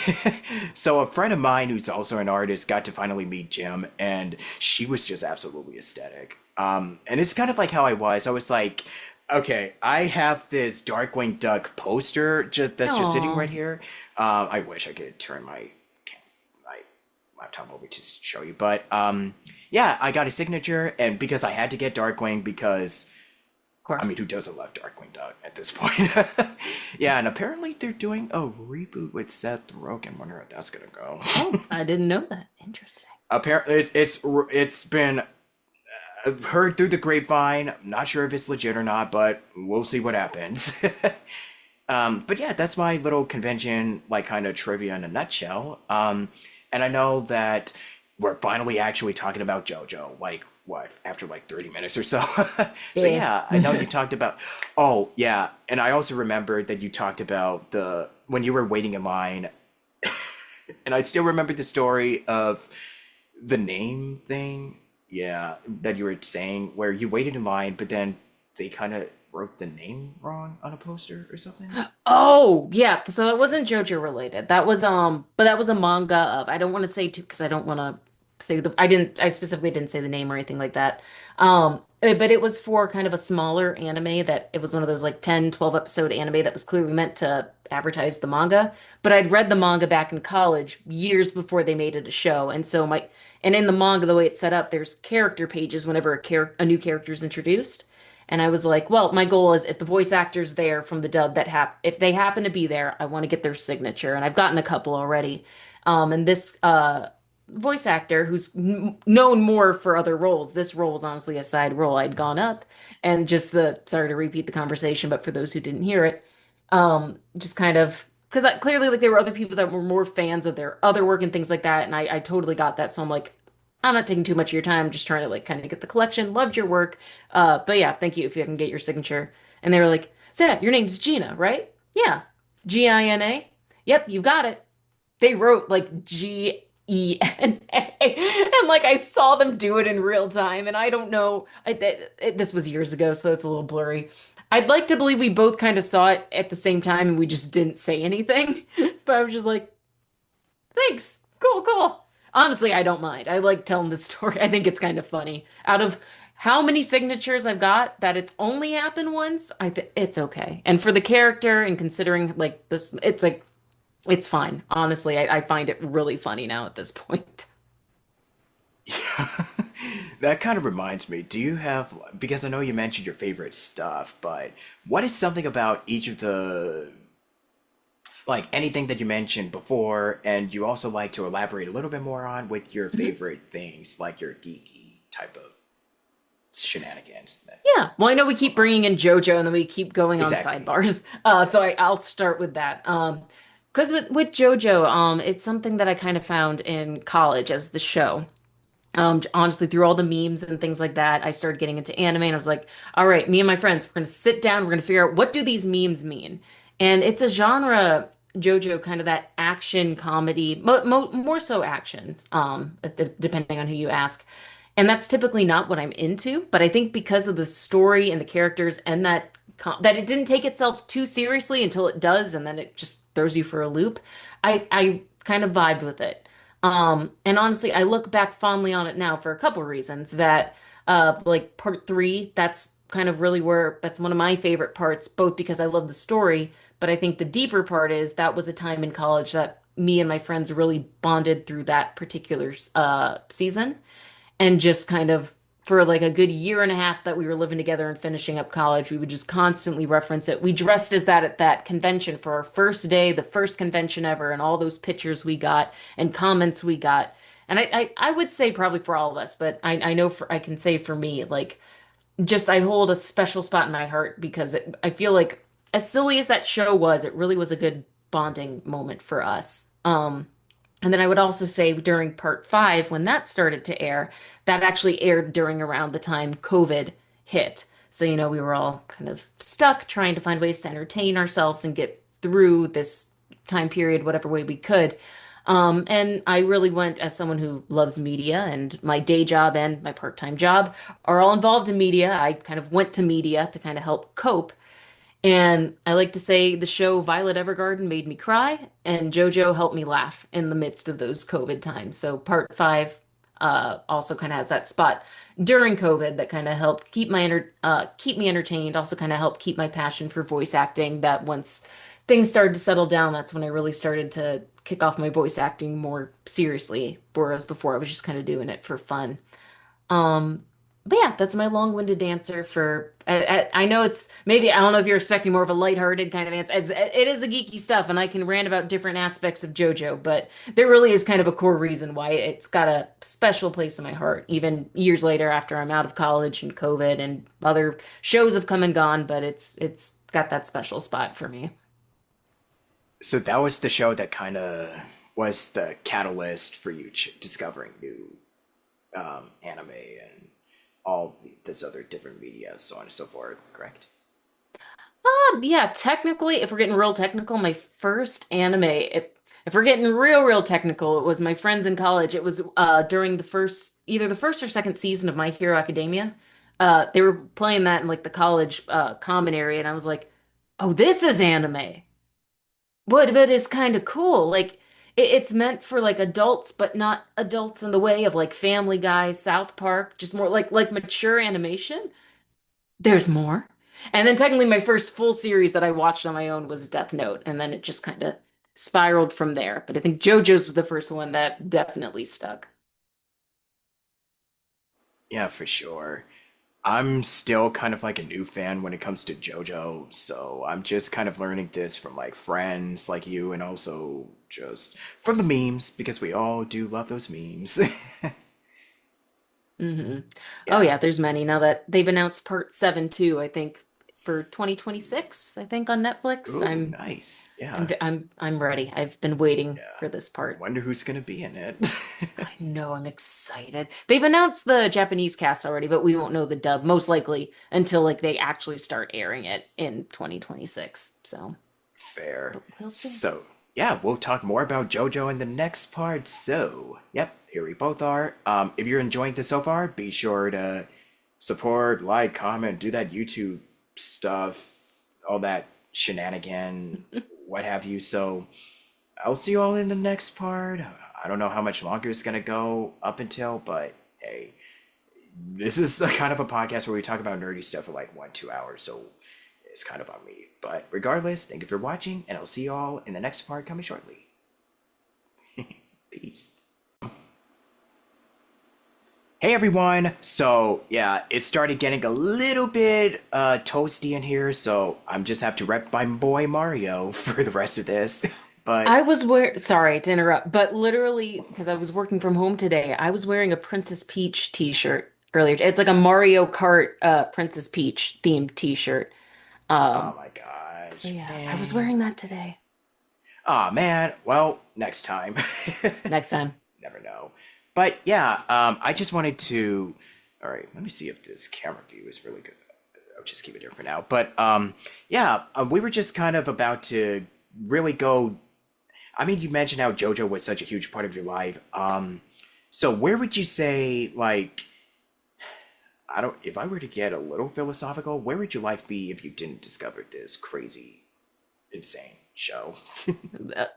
Speaker 1: So a friend of mine who's also an artist got to finally meet Jim, and she was just absolutely ecstatic. And it's kind of like how I was. I was like, okay, I have this Darkwing Duck poster that's just sitting
Speaker 2: Oh,
Speaker 1: right here. I wish I could turn my laptop over to show you, but yeah, I got a signature, and because I had to get Darkwing because
Speaker 2: of
Speaker 1: I mean,
Speaker 2: course.
Speaker 1: who doesn't love Darkwing Duck at this point? Yeah, and apparently they're doing a reboot with Seth Rogen. Wonder how that's gonna go.
Speaker 2: Oh, I didn't know that. Interesting.
Speaker 1: Apparently, it's been heard through the grapevine. I'm not sure if it's legit or not, but we'll see what happens. But yeah, that's my little convention, like kind of trivia in a nutshell. And I know that we're finally actually talking about JoJo, like what, after like 30 minutes or so. So
Speaker 2: Yeah.
Speaker 1: yeah, I know you talked about, oh yeah, and I also remembered that you talked about the when you were waiting in line, and I still remember the story of the name thing. Yeah, that you were saying where you waited in line, but then they kind of wrote the name wrong on a poster or something.
Speaker 2: Oh, yeah. So that wasn't JoJo related. That was but that was a manga of. I don't want to say too because I don't want to say I specifically didn't say the name or anything like that. But it was for kind of a smaller anime that it was one of those like 10, 12 episode anime that was clearly meant to advertise the manga. But I'd read the manga back in college years before they made it a show. And in the manga, the way it's set up, there's character pages whenever a new character is introduced. And I was like, well, my goal is if the voice actor's there from the dub if they happen to be there, I want to get their signature. And I've gotten a couple already. And this voice actor who's known more for other roles, this role was honestly a side role. I'd gone up and just sorry to repeat the conversation, but for those who didn't hear it, just kind of, because clearly like there were other people that were more fans of their other work and things like that. And I totally got that. So I'm like, I'm not taking too much of your time. I'm just trying to like kind of get the collection. Loved your work. But yeah, thank you if you can get your signature. And they were like, so yeah, your name's Gina, right? Yeah. Gina. Yep, you got it. They wrote like Gena. And like I saw them do it in real time. And I don't know. This was years ago, so it's a little blurry. I'd like to believe we both kind of saw it at the same time and we just didn't say anything. But I was just like, thanks. Cool, cool. Honestly, I don't mind. I like telling the story. I think it's kind of funny. Out of how many signatures I've got that it's only happened once, I think it's okay. And for the character and considering like this, it's like it's fine. Honestly, I find it really funny now at this point.
Speaker 1: Yeah. That kind of reminds me, do you have, because I know you mentioned your favorite stuff, but what is something about each of the, like anything that you mentioned before, and you also like to elaborate a little bit more on with your favorite things, like your geeky type of shenanigans that
Speaker 2: Yeah. Well, I know we
Speaker 1: go
Speaker 2: keep
Speaker 1: on?
Speaker 2: bringing in JoJo and then we keep going on
Speaker 1: Exactly.
Speaker 2: sidebars. I'll start with that. Because with JoJo, it's something that I kind of found in college as the show. Honestly, through all the memes and things like that, I started getting into anime and I was like, all right, me and my friends, we're gonna sit down, we're gonna figure out what do these memes mean. And it's a genre, JoJo, kind of that action comedy, more so action, depending on who you ask. And that's typically not what I'm into, but I think because of the story and the characters and that it didn't take itself too seriously until it does, and then it just throws you for a loop. I kind of vibed with it. And honestly, I look back fondly on it now for a couple reasons. That, like part three, that's kind of really where that's one of my favorite parts, both because I love the story, but I think the deeper part is that was a time in college that me and my friends really bonded through that particular season and just kind of for like a good year and a half that we were living together and finishing up college, we would just constantly reference it. We dressed as that at that convention for our first day, the first convention ever, and all those pictures we got and comments we got. And I would say probably for all of us, but I know I can say for me, like just I hold a special spot in my heart because I feel like as silly as that show was, it really was a good bonding moment for us. And then I would also say during part five, when that started to air, that actually aired during around the time COVID hit. So, we were all kind of stuck trying to find ways to entertain ourselves and get through this time period, whatever way we could. And I really went as someone who loves media, and my day job and my part-time job are all involved in media. I kind of went to media to kind of help cope. And I like to say the show Violet Evergarden made me cry, and JoJo helped me laugh in the midst of those COVID times. So part five also kind of has that spot during COVID that kind of helped keep me entertained. Also kind of helped keep my passion for voice acting. That once things started to settle down, that's when I really started to kick off my voice acting more seriously. Whereas before I was just kind of doing it for fun. Um, but yeah, that's my long-winded answer for. I know it's maybe I don't know if you're expecting more of a lighthearted kind of answer. It is a geeky stuff, and I can rant about different aspects of JoJo, but there really is kind of a core reason why it's got a special place in my heart, even years later after I'm out of college and COVID and other shows have come and gone, but it's got that special spot for me.
Speaker 1: So that was the show that kind of was the catalyst for you discovering new anime and all this other different media, so on and so forth, correct?
Speaker 2: Yeah, technically, if we're getting real technical, my first anime, if we're getting real technical, it was my friends in college. It was during either the first or second season of My Hero Academia. They were playing that in like the college common area, and I was like, "Oh, this is anime." But it's kind of cool. Like it's meant for like adults, but not adults in the way of like Family Guy, South Park, just more like mature animation. There's more. And then technically my first full series that I watched on my own was Death Note, and then it just kind of spiraled from there. But I think JoJo's was the first one that definitely stuck.
Speaker 1: Yeah, for sure. I'm still kind of like a new fan when it comes to JoJo, so I'm just kind of learning this from like friends like you and also just from the memes because we all do love those memes.
Speaker 2: Hmm. Oh
Speaker 1: Yeah.
Speaker 2: yeah, there's many now that they've announced part seven too, I think for 2026, I think on Netflix.
Speaker 1: Ooh, nice. Yeah.
Speaker 2: I'm ready. I've been waiting
Speaker 1: Yeah.
Speaker 2: for this part.
Speaker 1: Wonder who's gonna be in it.
Speaker 2: I know, I'm excited. They've announced the Japanese cast already, but we won't know the dub most likely until like they actually start airing it in 2026. So,
Speaker 1: Fair.
Speaker 2: but we'll see.
Speaker 1: So, yeah, we'll talk more about JoJo in the next part. So, yep, here we both are. If you're enjoying this so far, be sure to support, like, comment, do that YouTube stuff, all that shenanigan, what have you. So, I'll see you all in the next part. I don't know how much longer it's gonna go up until, but hey, this is a kind of a podcast where we talk about nerdy stuff for like 1, 2 hours, so it's kind of on me. But regardless, thank you for watching, and I'll see you all in the next part coming shortly. Peace. Hey everyone! So yeah, it started getting a little bit toasty in here, so I'm just have to rep my boy Mario for the rest of this. But
Speaker 2: Sorry to interrupt, but literally, because I was working from home today, I was wearing a Princess Peach t-shirt earlier. It's like a Mario Kart Princess Peach themed t-shirt.
Speaker 1: oh
Speaker 2: Um,
Speaker 1: my gosh,
Speaker 2: yeah, I was
Speaker 1: dang.
Speaker 2: wearing that today.
Speaker 1: Oh man, well, next time.
Speaker 2: Next time.
Speaker 1: Never know. But yeah, I just wanted to. All right, let me see if this camera view is really good. I'll just keep it there for now. But yeah, we were just kind of about to really go. I mean, you mentioned how JoJo was such a huge part of your life. So where would you say, like, I don't, if I were to get a little philosophical, where would your life be if you didn't discover this crazy, insane show?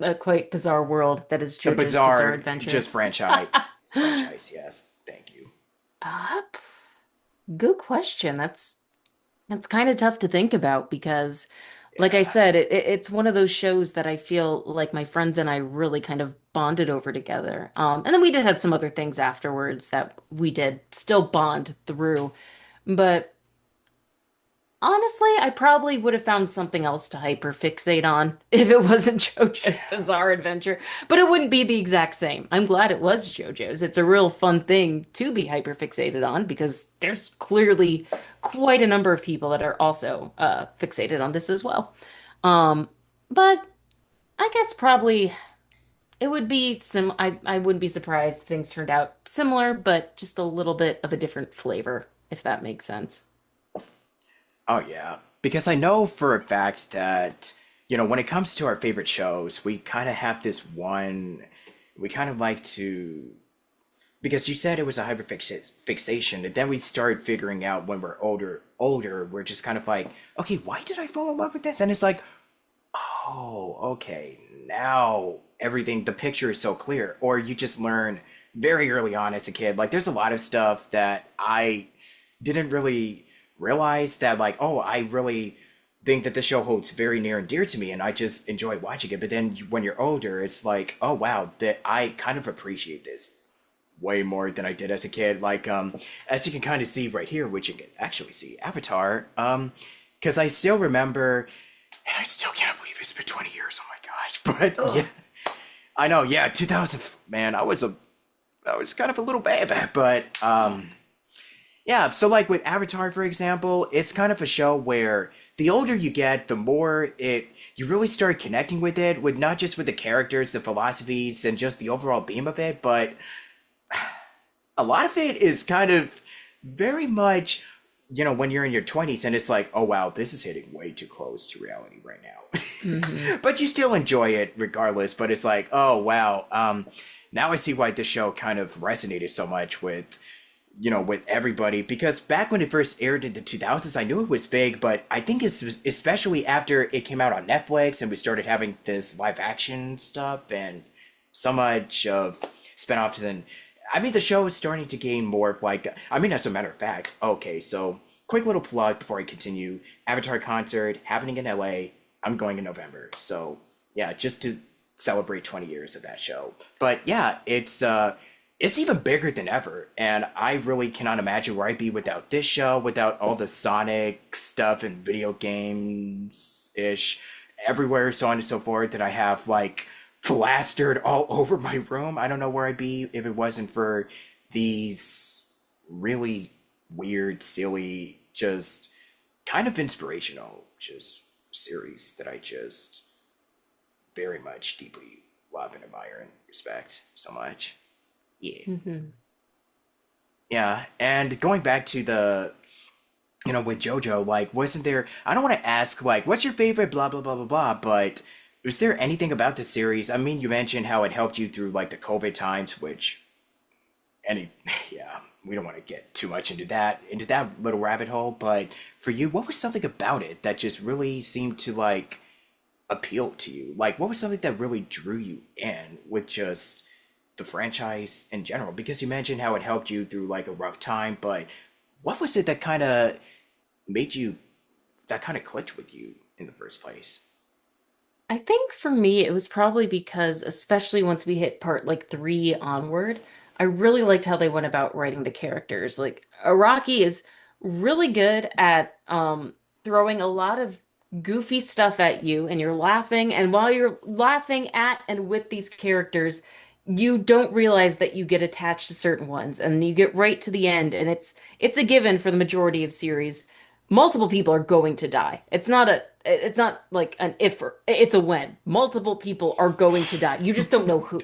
Speaker 2: A quite bizarre world that is
Speaker 1: A
Speaker 2: JoJo's Bizarre
Speaker 1: bizarre,
Speaker 2: Adventure.
Speaker 1: just franchise, yes. Thank you.
Speaker 2: Uh, Good question. That's kind of tough to think about because, like I
Speaker 1: Yeah.
Speaker 2: said, it's one of those shows that I feel like my friends and I really kind of bonded over together. And then we did have some other things afterwards that we did still bond through. But honestly, I probably would have found something else to hyperfixate on if it wasn't JoJo's Bizarre Adventure, but it wouldn't be the exact same. I'm glad it was JoJo's. It's a real fun thing to be hyperfixated on because there's clearly quite a number of people that are also fixated on this as well. Um, but I guess probably it would be I wouldn't be surprised if things turned out similar, but just a little bit of a different flavor, if that makes sense.
Speaker 1: Oh yeah, because I know for a fact that, when it comes to our favorite shows, we kind of have this one, we kind of like to, because you said it was a fixation, and then we started figuring out when we're older, we're just kind of like, okay, why did I fall in love with this? And it's like, oh, okay, now everything, the picture is so clear. Or you just learn very early on as a kid, like there's a lot of stuff that I didn't really realize that, like, oh, I really think that the show holds very near and dear to me and I just enjoy watching it. But then when you're older, it's like, oh wow, that I kind of appreciate this way more than I did as a kid. Like, as you can kind of see right here, which you can actually see, Avatar. Because I still remember, and I still can't believe it's been 20 years. Oh my gosh! But
Speaker 2: Ugh.
Speaker 1: yeah, I know. Yeah, 2000. Man, I was kind of a little baby. But yeah. So like with Avatar, for example, it's kind of a show where the older you get, the more you really start connecting with it, with not just with the characters, the philosophies, and just the overall theme of it, but a lot of it is kind of very much, when you're in your 20s and it's like, oh wow, this is hitting way too close to reality right
Speaker 2: Hmm.
Speaker 1: now. But you still enjoy it regardless, but it's like, oh wow, now I see why this show kind of resonated so much with, with everybody, because back when it first aired in the 2000s, I knew it was big, but I think it's especially after it came out on Netflix and we started having this live action stuff and so much of spinoffs. And I mean, the show is starting to gain more of like, I mean, as a matter of fact, okay, so quick little plug before I continue. Avatar concert happening in LA. I'm going in November. So yeah, just to celebrate 20 years of that show. But yeah, it's even bigger than ever. And I really cannot imagine where I'd be without this show, without all the Sonic stuff and video games ish everywhere, so on and so forth, that I have like plastered all over my room. I don't know where I'd be if it wasn't for these really weird, silly, just kind of inspirational just series that I just very much deeply love and admire and respect so much. Yeah.
Speaker 2: Hmm.
Speaker 1: Yeah. And going back to the, with JoJo, like, wasn't there, I don't want to ask, like, what's your favorite, blah, blah, blah, blah, blah, but was there anything about the series? I mean, you mentioned how it helped you through, like, the COVID times, which, any, yeah, we don't want to get too much into that little rabbit hole, but for you, what was something about it that just really seemed to, like, appeal to you? Like, what was something that really drew you in with just the franchise in general? Because you mentioned how it helped you through like a rough time, but what was it that kind of made you that kind of clicked with you in the first place?
Speaker 2: I think for me, it was probably because, especially once we hit part like three onward, I really liked how they went about writing the characters. Like Araki is really good at throwing a lot of goofy stuff at you, and you're laughing. And while you're laughing at and with these characters, you don't realize that you get attached to certain ones, and you get right to the end, and it's a given for the majority of series multiple people are going to die. It's not like an if or it's a when. Multiple people are going to die. You just don't know who.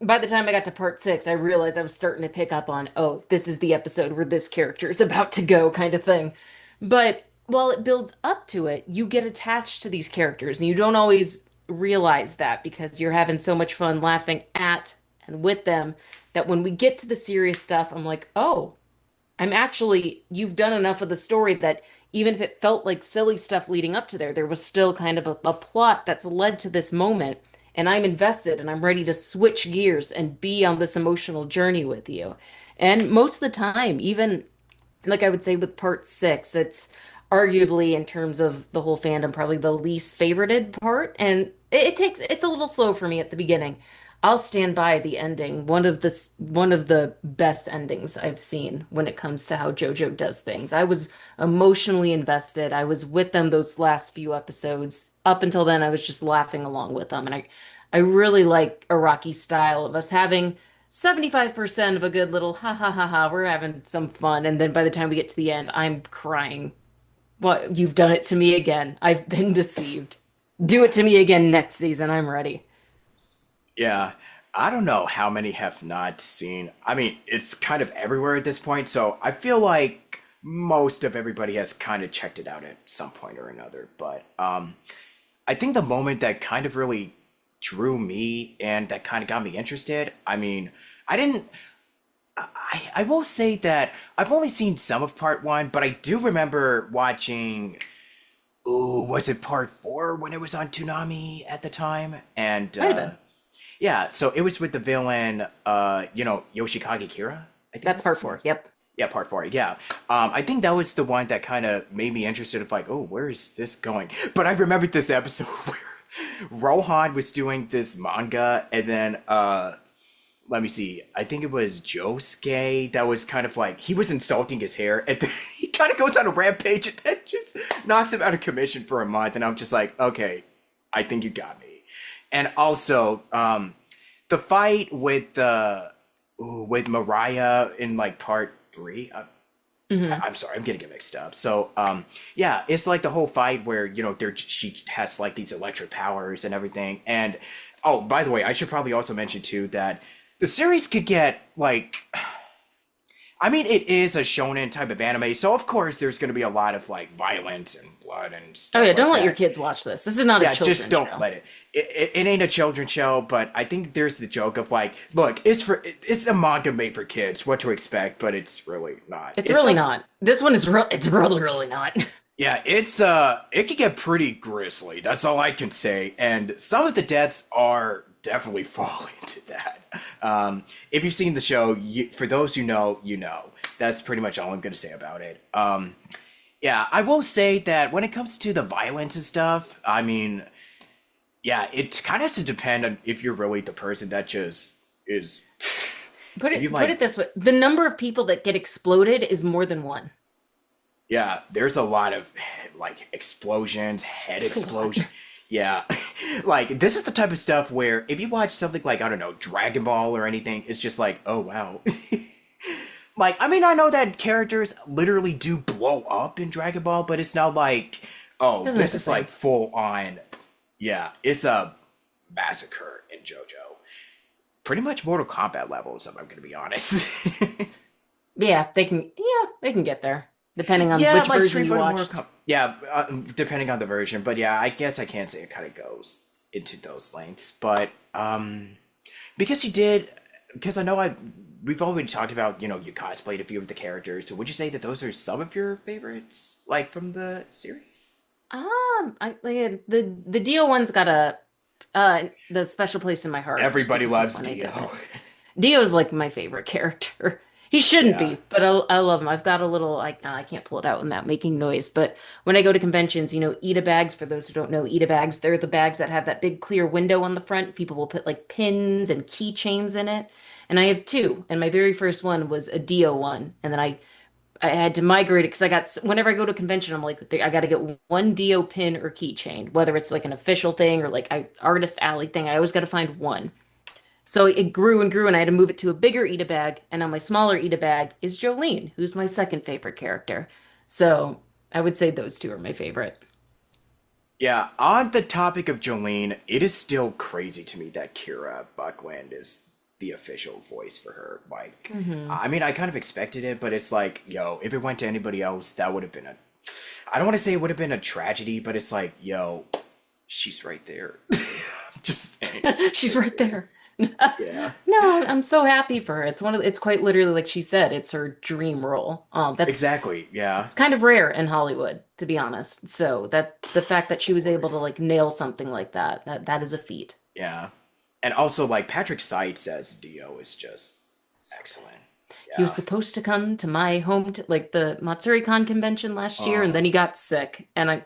Speaker 2: By the time I got to part six, I realized I was starting to pick up on, oh, this is the episode where this character is about to go kind of thing. But while it builds up to it, you get attached to these characters and you don't always realize that because you're having so much fun laughing at and with them that when we get to the serious stuff, I'm like, oh, you've done enough of the story that even if it felt like silly stuff leading up to there was still kind of a plot that's led to this moment. And I'm invested and I'm ready to switch gears and be on this emotional journey with you. And most of the time, even like I would say with part six, it's arguably in terms of the whole fandom, probably the least favorited part. And it's a little slow for me at the beginning. I'll stand by the ending. One of the best endings I've seen when it comes to how JoJo does things. I was emotionally invested. I was with them those last few episodes. Up until then, I was just laughing along with them. And I really like Araki's style of us having 75% of a good little ha ha ha ha, we're having some fun. And then by the time we get to the end, I'm crying. What, you've done it to me again. I've been deceived. Do it to me again next season. I'm ready.
Speaker 1: Yeah, I don't know how many have not seen. I mean, it's kind of everywhere at this point, so I feel like most of everybody has kind of checked it out at some point or another. But I think the moment that kind of really drew me and that kind of got me interested, I mean, I didn't. I will say that I've only seen some of part one, but I do remember watching. Ooh, was it part four when it was on Toonami at the time? And
Speaker 2: Might have been.
Speaker 1: yeah, so it was with the villain, Yoshikage Kira, I think
Speaker 2: That's
Speaker 1: that's
Speaker 2: part
Speaker 1: his name.
Speaker 2: four. Yep.
Speaker 1: Yeah, part four. Yeah, I think that was the one that kind of made me interested. Of like, oh, where is this going? But I remembered this episode where Rohan was doing this manga, and then let me see. I think it was Josuke that was kind of like he was insulting his hair, and then he kind of goes on a rampage and then just knocks him out of commission for a month. And I'm just like, okay, I think you got me. And also, the fight with Mariah in like part three.
Speaker 2: Hmm.
Speaker 1: I'm sorry, I'm getting it mixed up. So, yeah, it's like the whole fight where she has like these electric powers and everything. And oh, by the way, I should probably also mention too that the series could get like I mean, it is a shonen type of anime, so of course there's going to be a lot of like violence and blood and
Speaker 2: Oh yeah,
Speaker 1: stuff like
Speaker 2: don't let your
Speaker 1: that.
Speaker 2: kids watch this. This is not a
Speaker 1: Yeah, just
Speaker 2: children's
Speaker 1: don't
Speaker 2: show.
Speaker 1: let it. It ain't a children's show, but I think there's the joke of like, look, it's a manga made for kids. What to expect, but it's really not.
Speaker 2: It's
Speaker 1: It's
Speaker 2: really
Speaker 1: a
Speaker 2: not. This one is real. It's really, really not.
Speaker 1: yeah, it can get pretty grisly. That's all I can say. And some of the deaths are definitely fall into that. If you've seen the show, for those who know, you know. That's pretty much all I'm going to say about it. Yeah, I will say that when it comes to the violence and stuff, I mean, yeah, it kind of has to depend on if you're really the person that just is. If you
Speaker 2: Put
Speaker 1: like,
Speaker 2: it this way: the number of people that get exploded is more than one.
Speaker 1: yeah, there's a lot of like explosions, head
Speaker 2: It's a lot.
Speaker 1: explosion. Yeah, like this is the type of stuff where if you watch something like I don't know Dragon Ball or anything, it's just like, oh wow. Like, I mean, I know that characters literally do blow up in Dragon Ball, but it's not like, oh,
Speaker 2: Isn't it
Speaker 1: this
Speaker 2: the
Speaker 1: is like
Speaker 2: same?
Speaker 1: full on. Yeah, it's a massacre in JoJo. Pretty much Mortal Kombat levels, if I'm going to be honest.
Speaker 2: Yeah, they can. Yeah, they can get there depending on
Speaker 1: Yeah,
Speaker 2: which
Speaker 1: like
Speaker 2: version
Speaker 1: Street
Speaker 2: you
Speaker 1: Fighter Mortal
Speaker 2: watched.
Speaker 1: Kombat. Yeah, depending on the version. But yeah, I guess I can't say it kind of goes into those lengths. But because you did, because I know we've already talked about, you cosplayed a few of the characters. So would you say that those are some of your favorites, like from the series?
Speaker 2: The Dio one's got a The Special Place in My Heart, just
Speaker 1: Everybody
Speaker 2: because of
Speaker 1: loves
Speaker 2: when I did
Speaker 1: Dio.
Speaker 2: it. Dio's like my favorite character. He shouldn't
Speaker 1: Yeah.
Speaker 2: be, but I love him. I've got a little, I can't pull it out without making noise. But when I go to conventions, Ita bags, for those who don't know, Ita bags, they're the bags that have that big clear window on the front. People will put like pins and keychains in it. And I have two. And my very first one was a Dio one. And then I had to migrate it because whenever I go to a convention, I'm like, I got to get one Dio pin or keychain, whether it's like an official thing or like artist alley thing. I always got to find one. So it grew and grew, and I had to move it to a bigger Ita bag. And on my smaller Ita bag is Jolene, who's my second favorite character. So I would say those two are my favorite.
Speaker 1: Yeah, on the topic of Jolene, it is still crazy to me that Kira Buckland is the official voice for her. Like,
Speaker 2: Hmm.
Speaker 1: I mean, I kind of expected it, but it's like, yo, if it went to anybody else, that would have been a. I don't want to say it would have been a tragedy, but it's like, yo, she's right there. Just saying, she's
Speaker 2: She's
Speaker 1: right
Speaker 2: right
Speaker 1: there.
Speaker 2: there.
Speaker 1: Yeah,
Speaker 2: No, I'm so happy for her. It's quite literally like she said, it's her dream role.
Speaker 1: exactly. Yeah,
Speaker 2: It's kind of rare in Hollywood, to be honest. So that the fact that she was able to like nail something like that is a feat.
Speaker 1: yeah. And also, like, Patrick Seitz as Dio is just excellent.
Speaker 2: He was
Speaker 1: Yeah.
Speaker 2: supposed to come to my home to like the Matsuri-Con convention last year, and then
Speaker 1: Uh,
Speaker 2: he got sick. And I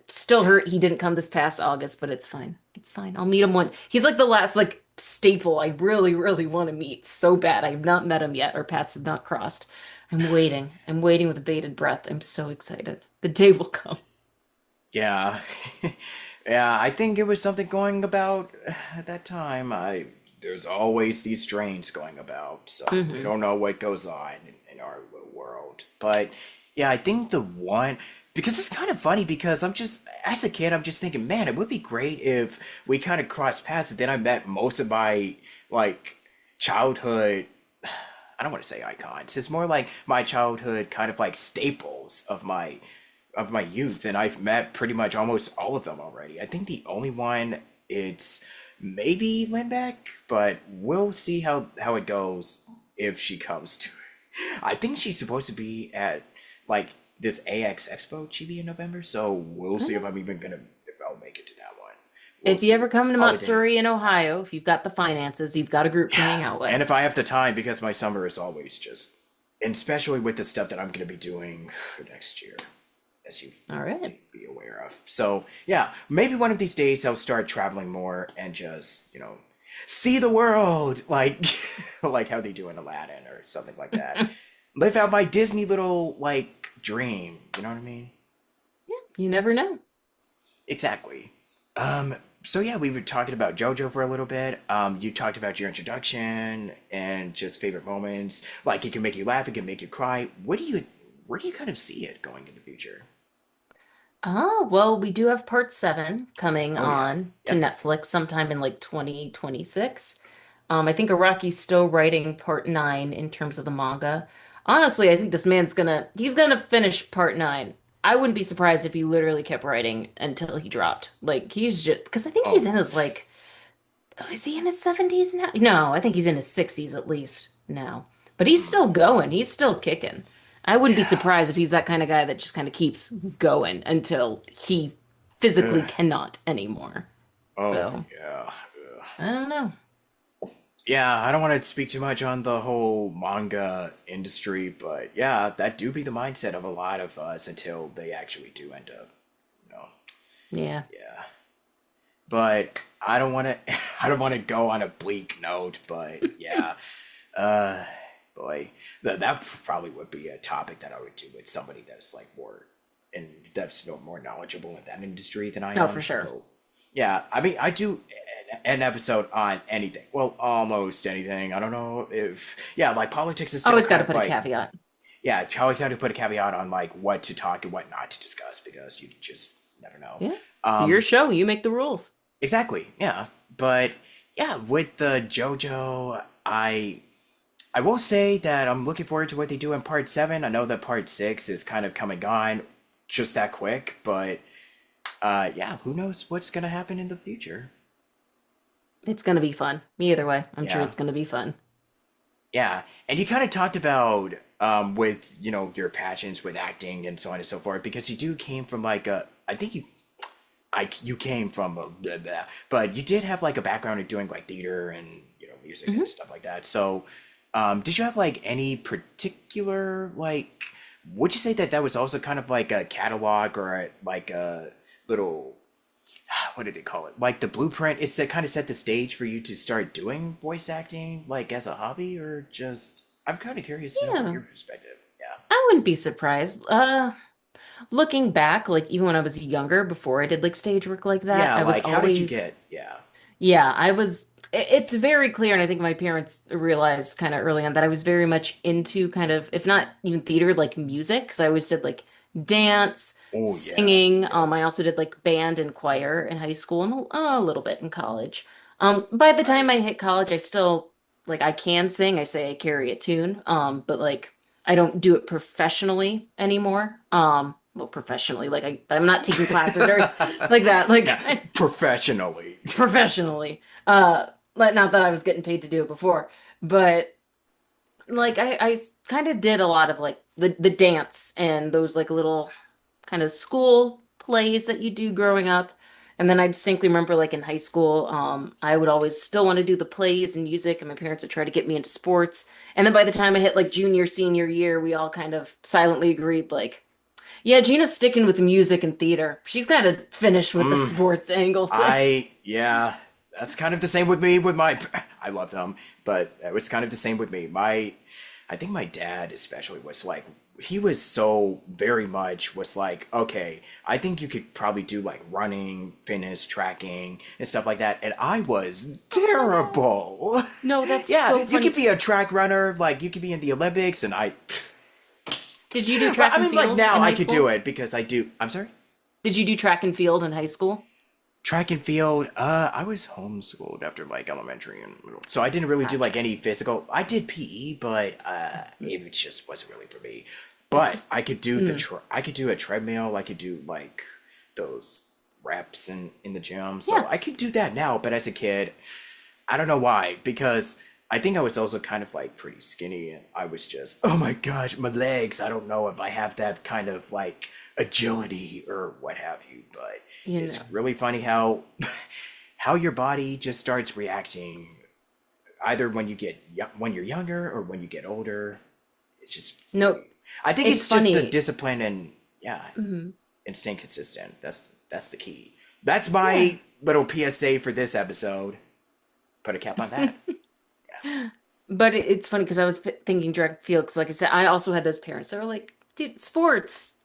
Speaker 2: still hurt he didn't come this past August, but it's fine. It's fine. I'll meet him one. He's like the last like staple I really, really want to meet so bad. I have not met him yet. Our paths have not crossed. I'm waiting. I'm waiting with bated breath. I'm so excited. The day will come.
Speaker 1: yeah. Yeah, I think it was something going about at that time. I There's always these strains going about, so we
Speaker 2: Hmm.
Speaker 1: don't know what goes on in our little world. But yeah, I think the one because it's kind of funny because I'm just as a kid I'm just thinking, man, it would be great if we kind of crossed paths and then I met most of my like childhood I don't want to say icons. It's more like my childhood kind of like staples of my youth, and I've met pretty much almost all of them already. I think the only one it's maybe Lindbeck, but we'll see how it goes if she comes to. I think she's supposed to be at like this AX Expo Chibi in November, so we'll see if I'll make it to that one. We'll
Speaker 2: If you
Speaker 1: see.
Speaker 2: ever come to
Speaker 1: All the days.
Speaker 2: Matsuri in Ohio, if you've got the finances, you've got a group to hang
Speaker 1: Yeah,
Speaker 2: out with.
Speaker 1: and if I have the time, because my summer is always just, and especially with the stuff that I'm going to be doing for next year, as you
Speaker 2: All right.
Speaker 1: may be aware of. So yeah, maybe one of these days I'll start traveling more and just see the world like like how they do in Aladdin or something like that. Live out my Disney little like dream. You know what I mean?
Speaker 2: You never know.
Speaker 1: Exactly. So yeah, we were talking about JoJo for a little bit. You talked about your introduction and just favorite moments. Like it can make you laugh, it can make you cry. Where do you kind of see it going in the future?
Speaker 2: Ah, well, we do have part seven coming
Speaker 1: Oh yeah.
Speaker 2: on to
Speaker 1: Yep.
Speaker 2: Netflix sometime in like 2026. I think Araki's still writing part nine in terms of the manga. Honestly, I think this man's he's gonna finish part nine. I wouldn't be surprised if he literally kept writing until he dropped. Like he's just because I think he's
Speaker 1: Oh,
Speaker 2: in his like, oh, is he in his 70s now? No, I think he's in his 60s at least now. But he's still going. He's still kicking. I wouldn't be
Speaker 1: yeah.
Speaker 2: surprised if he's that kind of guy that just kind of keeps going until he physically
Speaker 1: Ugh.
Speaker 2: cannot anymore.
Speaker 1: Oh,
Speaker 2: So,
Speaker 1: yeah. Ugh.
Speaker 2: I don't know.
Speaker 1: Yeah, I don't want to speak too much on the whole manga industry, but yeah, that do be the mindset of a lot of us until they actually do end up, you know.
Speaker 2: Yeah.
Speaker 1: Yeah. But I don't want to I don't want to go on a bleak note, but yeah. Uh boy, that probably would be a topic that I would do with somebody that's like more and that's no more knowledgeable in that industry than I
Speaker 2: Oh, for
Speaker 1: am.
Speaker 2: sure.
Speaker 1: So yeah, I mean, I do an episode on anything. Well, almost anything. I don't know if yeah, like politics is still
Speaker 2: Always got
Speaker 1: kind
Speaker 2: to
Speaker 1: of
Speaker 2: put a
Speaker 1: like
Speaker 2: caveat.
Speaker 1: yeah, I always have to put a caveat on like what to talk and what not to discuss because you just never know.
Speaker 2: Yeah. It's your
Speaker 1: Um,
Speaker 2: show. You make the rules.
Speaker 1: exactly, yeah. But yeah, with the JoJo, I will say that I'm looking forward to what they do in part seven. I know that part six is kind of come and gone just that quick, but yeah, who knows what's gonna happen in the future?
Speaker 2: It's going to be fun. Either way, I'm sure
Speaker 1: Yeah.
Speaker 2: it's going to be fun.
Speaker 1: Yeah, and you kind of talked about with your passions with acting and so on and so forth because you do came from like a I think you you came from a blah, blah, but you did have like a background in doing like theater and music and
Speaker 2: Hmm.
Speaker 1: stuff like that. So, did you have like any particular like? Would you say that that was also kind of like a catalog or like a little what did they call it? Like the blueprint. It's that kind of set the stage for you to start doing voice acting, like as a hobby, or just. I'm kind of curious to know from
Speaker 2: Yeah,
Speaker 1: your perspective. Yeah.
Speaker 2: I wouldn't be surprised. Looking back, like even when I was younger, before I did like stage work like that,
Speaker 1: Yeah,
Speaker 2: I was
Speaker 1: like how did you
Speaker 2: always,
Speaker 1: get? Yeah.
Speaker 2: yeah, it's very clear, and I think my parents realized kind of early on that I was very much into kind of, if not even theater, like music, because I always did like dance,
Speaker 1: Oh yeah.
Speaker 2: singing.
Speaker 1: Yep.
Speaker 2: I also did like band and choir in high school and a little bit in college. By the time
Speaker 1: Right.
Speaker 2: I hit college, I still like I can sing. I say I carry a tune. But like I don't do it professionally anymore. Well, professionally, like I'm not taking classes or like that.
Speaker 1: Yeah.
Speaker 2: Like
Speaker 1: Professionally.
Speaker 2: professionally. Like not that I was getting paid to do it before, but like I kind of did a lot of like the dance and those like little kind of school plays that you do growing up. And then I distinctly remember like in high school, I would always still want to do the plays and music, and my parents would try to get me into sports. And then by the time I hit like junior, senior year, we all kind of silently agreed like, yeah, Gina's sticking with music and theater. She's got to finish with the
Speaker 1: Mm,
Speaker 2: sports angle thing.
Speaker 1: yeah, that's kind of the same with me with my, I love them, but it was kind of the same with me. I think my dad especially was like, he was so very much was like, okay, I think you could probably do like running, fitness, tracking, and stuff like that. And I was
Speaker 2: Oh my God.
Speaker 1: terrible.
Speaker 2: No, that's
Speaker 1: Yeah,
Speaker 2: so
Speaker 1: you could
Speaker 2: funny.
Speaker 1: be a track runner, like you could be in the Olympics, and
Speaker 2: Did you do
Speaker 1: but
Speaker 2: track
Speaker 1: I
Speaker 2: and
Speaker 1: mean, like
Speaker 2: field
Speaker 1: now
Speaker 2: in
Speaker 1: I
Speaker 2: high
Speaker 1: could do
Speaker 2: school?
Speaker 1: it because I do. I'm sorry?
Speaker 2: Did you do track and field in high school?
Speaker 1: Track and field, I was homeschooled after like elementary and middle. So I didn't really do like
Speaker 2: Gotcha.
Speaker 1: any physical. I did PE, but it just wasn't really for me. But
Speaker 2: S-
Speaker 1: I could do
Speaker 2: mm,
Speaker 1: I could do a treadmill, I could do like those reps in the gym. So
Speaker 2: yeah.
Speaker 1: I could do that now, but as a kid, I don't know why, because I think I was also kind of like pretty skinny and I was just, oh my gosh, my legs. I don't know if I have that kind of like agility or what have you, but
Speaker 2: You know.
Speaker 1: it's really funny how how your body just starts reacting either when when you're younger or when you get older. It's just
Speaker 2: No,
Speaker 1: I think
Speaker 2: it's
Speaker 1: it's just the
Speaker 2: funny.
Speaker 1: discipline and yeah,
Speaker 2: Mhm.
Speaker 1: and staying consistent. That's the key. That's
Speaker 2: Yeah.
Speaker 1: my little PSA for this episode. Put a cap on that.
Speaker 2: But it's funny because I was thinking direct field because, like I said, I also had those parents that were like, dude, sports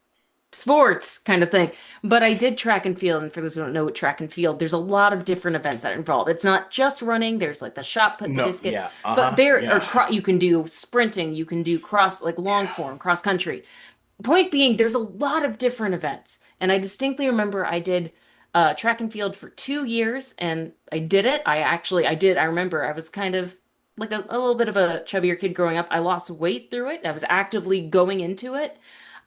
Speaker 2: kind of thing. But I did track and field, and for those who don't know what track and field, there's a lot of different events that are involved. It's not just running. There's like the shot put, the
Speaker 1: No,
Speaker 2: discus,
Speaker 1: yeah,
Speaker 2: but
Speaker 1: uh-huh,
Speaker 2: there or
Speaker 1: yeah,
Speaker 2: you can do sprinting, you can do cross like long
Speaker 1: yeah.
Speaker 2: form, cross country. Point being, there's a lot of different events. And I distinctly remember I did track and field for 2 years and I did it. I did. I remember I was kind of like a little bit of a chubbier kid growing up. I lost weight through it. I was actively going into it.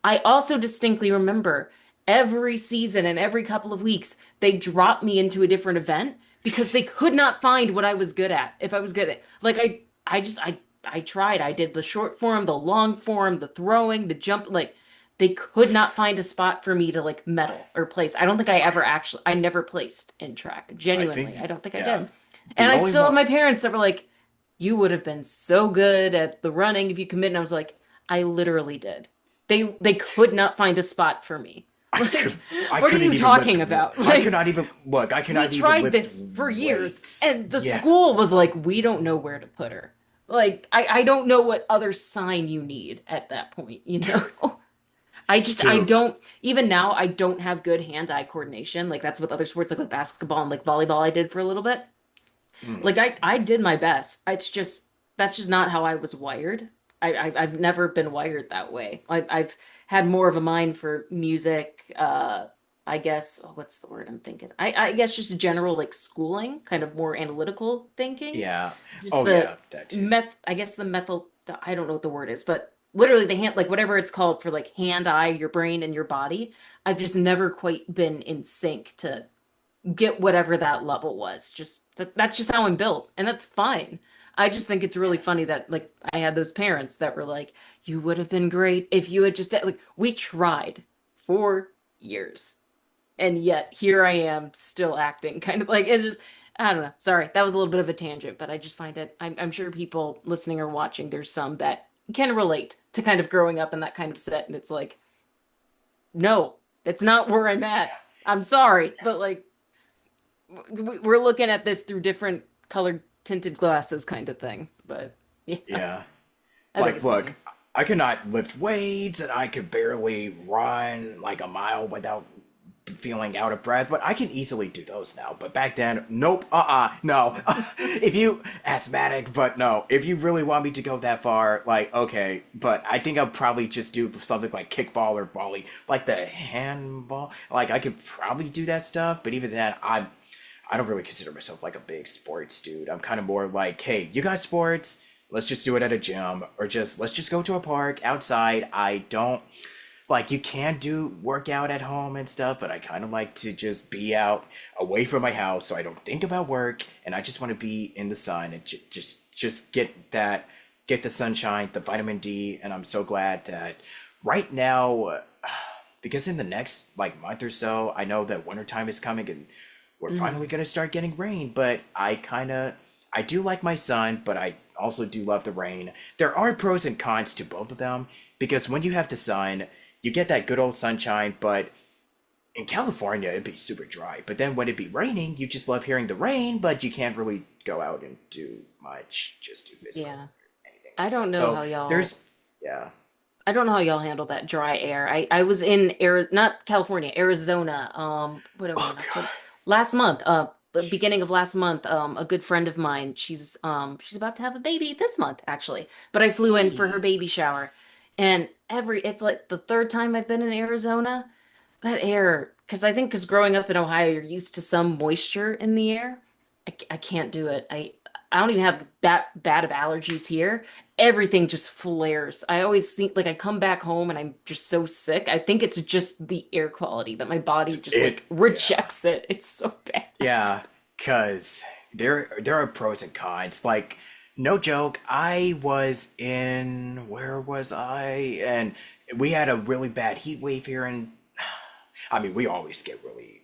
Speaker 2: I also distinctly remember every season and every couple of weeks, they dropped me into a different event because they could not find what I was good at. If I was good at, like, I tried. I did the short form, the long form, the throwing, the jump. Like, they could not find a spot for me to like medal or place. I don't think I never placed in track.
Speaker 1: I
Speaker 2: Genuinely,
Speaker 1: think,
Speaker 2: I don't think I
Speaker 1: yeah,
Speaker 2: did. And
Speaker 1: the
Speaker 2: I
Speaker 1: only
Speaker 2: still have
Speaker 1: one.
Speaker 2: my parents that were like, you would have been so good at the running if you commit. And I was like, I literally did. They could not find a spot for me.
Speaker 1: I
Speaker 2: Like,
Speaker 1: could, I
Speaker 2: what are
Speaker 1: couldn't
Speaker 2: you
Speaker 1: even lift.
Speaker 2: talking about?
Speaker 1: I could
Speaker 2: Like,
Speaker 1: not even look. I could
Speaker 2: we
Speaker 1: not even
Speaker 2: tried
Speaker 1: lift
Speaker 2: this for years,
Speaker 1: weights.
Speaker 2: and the
Speaker 1: Yeah,
Speaker 2: school was like, we don't know where to put her. Like, I don't know what other sign you need at that point, you
Speaker 1: dude,
Speaker 2: know? I
Speaker 1: dude.
Speaker 2: don't, even now, I don't have good hand-eye coordination. Like, that's with other sports, like with basketball and like volleyball, I did for a little bit.
Speaker 1: Mm,
Speaker 2: Like, I did my best. It's just, that's just not how I was wired. I've never been wired that way. I've had more of a mind for music, I guess, oh, what's the word I'm thinking? I guess just general like schooling, kind of more analytical thinking.
Speaker 1: yeah.
Speaker 2: Just
Speaker 1: Oh
Speaker 2: the
Speaker 1: yeah, that too.
Speaker 2: meth, I guess the methyl, I don't know what the word is, but literally the hand, like whatever it's called for like hand, eye, your brain, and your body. I've just never quite been in sync to get whatever that level was. Just that's just how I'm built, and that's fine. I just think it's really funny that like I had those parents that were like, "You would have been great if you had just like we tried for years." And yet here I am still acting kind of like it's just I don't know. Sorry, that was a little bit of a tangent, but I just find it I'm sure people listening or watching, there's some that can relate to kind of growing up in that kind of set, and it's like, no, that's not where I'm at. I'm sorry, but like we're looking at this through different colored tinted glasses kind of thing. But yeah,
Speaker 1: Yeah.
Speaker 2: I think
Speaker 1: Like,
Speaker 2: it's
Speaker 1: look,
Speaker 2: funny.
Speaker 1: I could not lift weights and I could barely run like a mile without feeling out of breath, but I can easily do those now. But back then, nope, no. If you asthmatic, but no. If you really want me to go that far, like, okay, but I think I'll probably just do something like kickball or volley, like the handball. Like, I could probably do that stuff, but even then, I don't really consider myself like a big sports dude. I'm kind of more like, hey, you got sports? Let's just do it at a gym, or just let's just go to a park outside. I don't like you can do workout at home and stuff, but I kind of like to just be out away from my house so I don't think about work, and I just want to be in the sun and just get the sunshine, the vitamin D, and I'm so glad that right now because in the next like month or so, I know that wintertime is coming and we're
Speaker 2: Hmm.
Speaker 1: finally gonna start getting rain, but I do like my sun, but I also do love the rain. There are pros and cons to both of them because when you have the sun, you get that good old sunshine, but in California it'd be super dry. But then when it'd be raining, you just love hearing the rain, but you can't really go out and do much, just do physical
Speaker 2: Yeah.
Speaker 1: or anything
Speaker 2: I
Speaker 1: like that.
Speaker 2: don't know
Speaker 1: So
Speaker 2: how y'all
Speaker 1: there's yeah.
Speaker 2: I don't know how y'all handle that dry air. I was in not California, Arizona. What are we
Speaker 1: Oh
Speaker 2: in October?
Speaker 1: god.
Speaker 2: Last month, the beginning of last month, a good friend of mine, she's about to have a baby this month actually. But I flew in for her
Speaker 1: Hey.
Speaker 2: baby shower. And it's like the third time I've been in Arizona. That air, because I think because growing up in Ohio, you're used to some moisture in the air. I can't do it. I don't even have that bad of allergies here. Everything just flares. I always think like I come back home and I'm just so sick. I think it's just the air quality that my body just
Speaker 1: It
Speaker 2: like
Speaker 1: yeah.
Speaker 2: rejects it. It's so bad.
Speaker 1: Yeah, cause there are pros and cons. Like, no joke, I was in where was I? And we had a really bad heat wave here in I mean, we always get really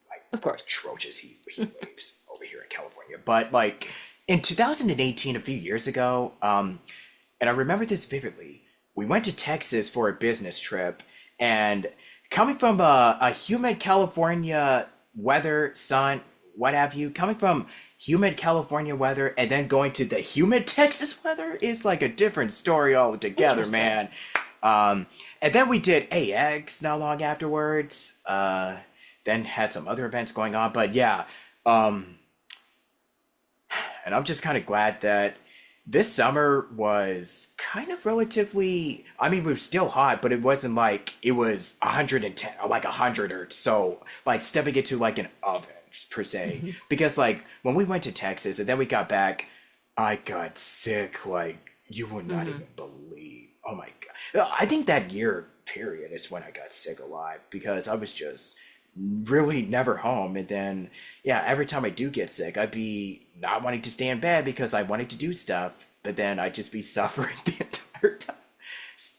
Speaker 1: like
Speaker 2: Of course.
Speaker 1: atrocious heat waves over here in California. But like in 2018, a few years ago, and I remember this vividly. We went to Texas for a business trip, and coming from a humid California weather, sun, what have you, coming from humid California weather and then going to the humid Texas weather is like a different story altogether,
Speaker 2: Interesting.
Speaker 1: man. And then we did AX not long afterwards. Then had some other events going on, but yeah, um, and I'm just kind of glad that this summer was kind of relatively, I mean, we were still hot, but it wasn't like it was 110 or like 100 or so, like stepping into like an oven per se.
Speaker 2: Hmm.
Speaker 1: Because like when we went to Texas and then we got back, I got sick like you would not
Speaker 2: Hmm.
Speaker 1: even believe. Oh my God. I think that year period is when I got sick a lot because I was just really never home. And then, yeah, every time I do get sick, I'd be not wanting to stay in bed because I wanted to do stuff, but then I'd just be suffering the entire time.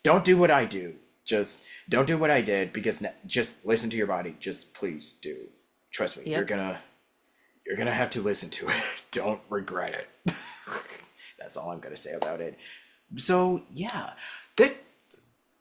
Speaker 1: Don't do what I do. Just don't do what I did because just listen to your body. Just please do. Trust me,
Speaker 2: Yep.
Speaker 1: you're gonna have to listen to it. Don't regret it. That's all I'm gonna say about it. So yeah, that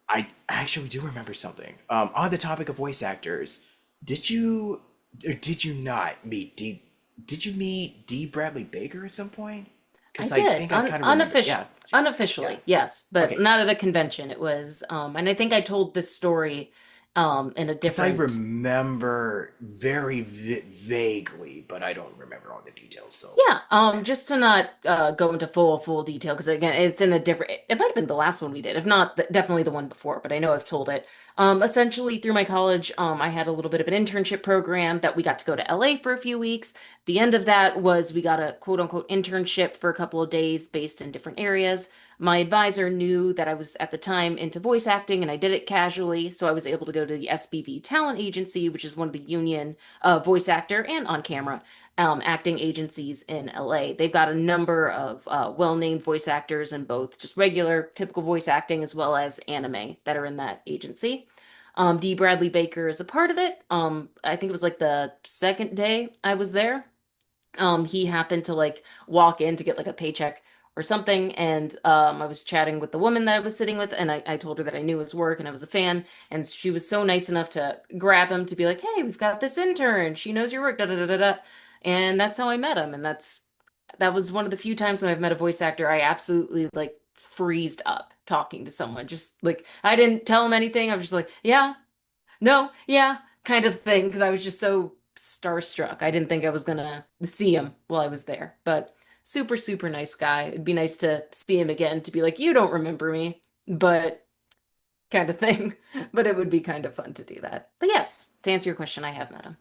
Speaker 1: I actually do remember something. On the topic of voice actors, did you or did you not meet D? Did you meet D. Bradley Baker at some point?
Speaker 2: I
Speaker 1: Because I
Speaker 2: did.
Speaker 1: think I kind of remember. Yeah, yeah.
Speaker 2: Unofficially, yes, but
Speaker 1: Okay,
Speaker 2: not at a convention. It was and I think I told this story in a
Speaker 1: because I
Speaker 2: different.
Speaker 1: remember very vaguely, but I don't remember all the details. So
Speaker 2: Yeah, just to not go into full detail, because again, it's in a different. It might have been the last one we did, if not, definitely the one before. But I know I've told it. Essentially, through my college, I had a little bit of an internship program that we got to go to LA for a few weeks. The end of that was we got a quote unquote internship for a couple of days based in different areas. My advisor knew that I was at the time into voice acting, and I did it casually, so I was able to go to the SBV Talent Agency, which is one of the union voice actor and on camera acting agencies in LA. They've got a number of well-named voice actors in both just regular, typical voice acting as well as anime that are in that agency. D. Bradley Baker is a part of it. I think it was like the second day I was there. He happened to like walk in to get like a paycheck or something, and I was chatting with the woman that I was sitting with, and I told her that I knew his work and I was a fan, and she was so nice enough to grab him to be like, "Hey, we've got this intern. She knows your work." Da da da da da. And that's how I met him, and that was one of the few times when I've met a voice actor I absolutely like freezed up talking to someone. Just like I didn't tell him anything. I was just like, "Yeah, no, yeah," kind of thing, because I was just so starstruck. I didn't think I was gonna see him while I was there, but super, super nice guy. It'd be nice to see him again to be like, you don't remember me, but kind of thing. But it would be kind of fun to do that. But yes, to answer your question, I have met him.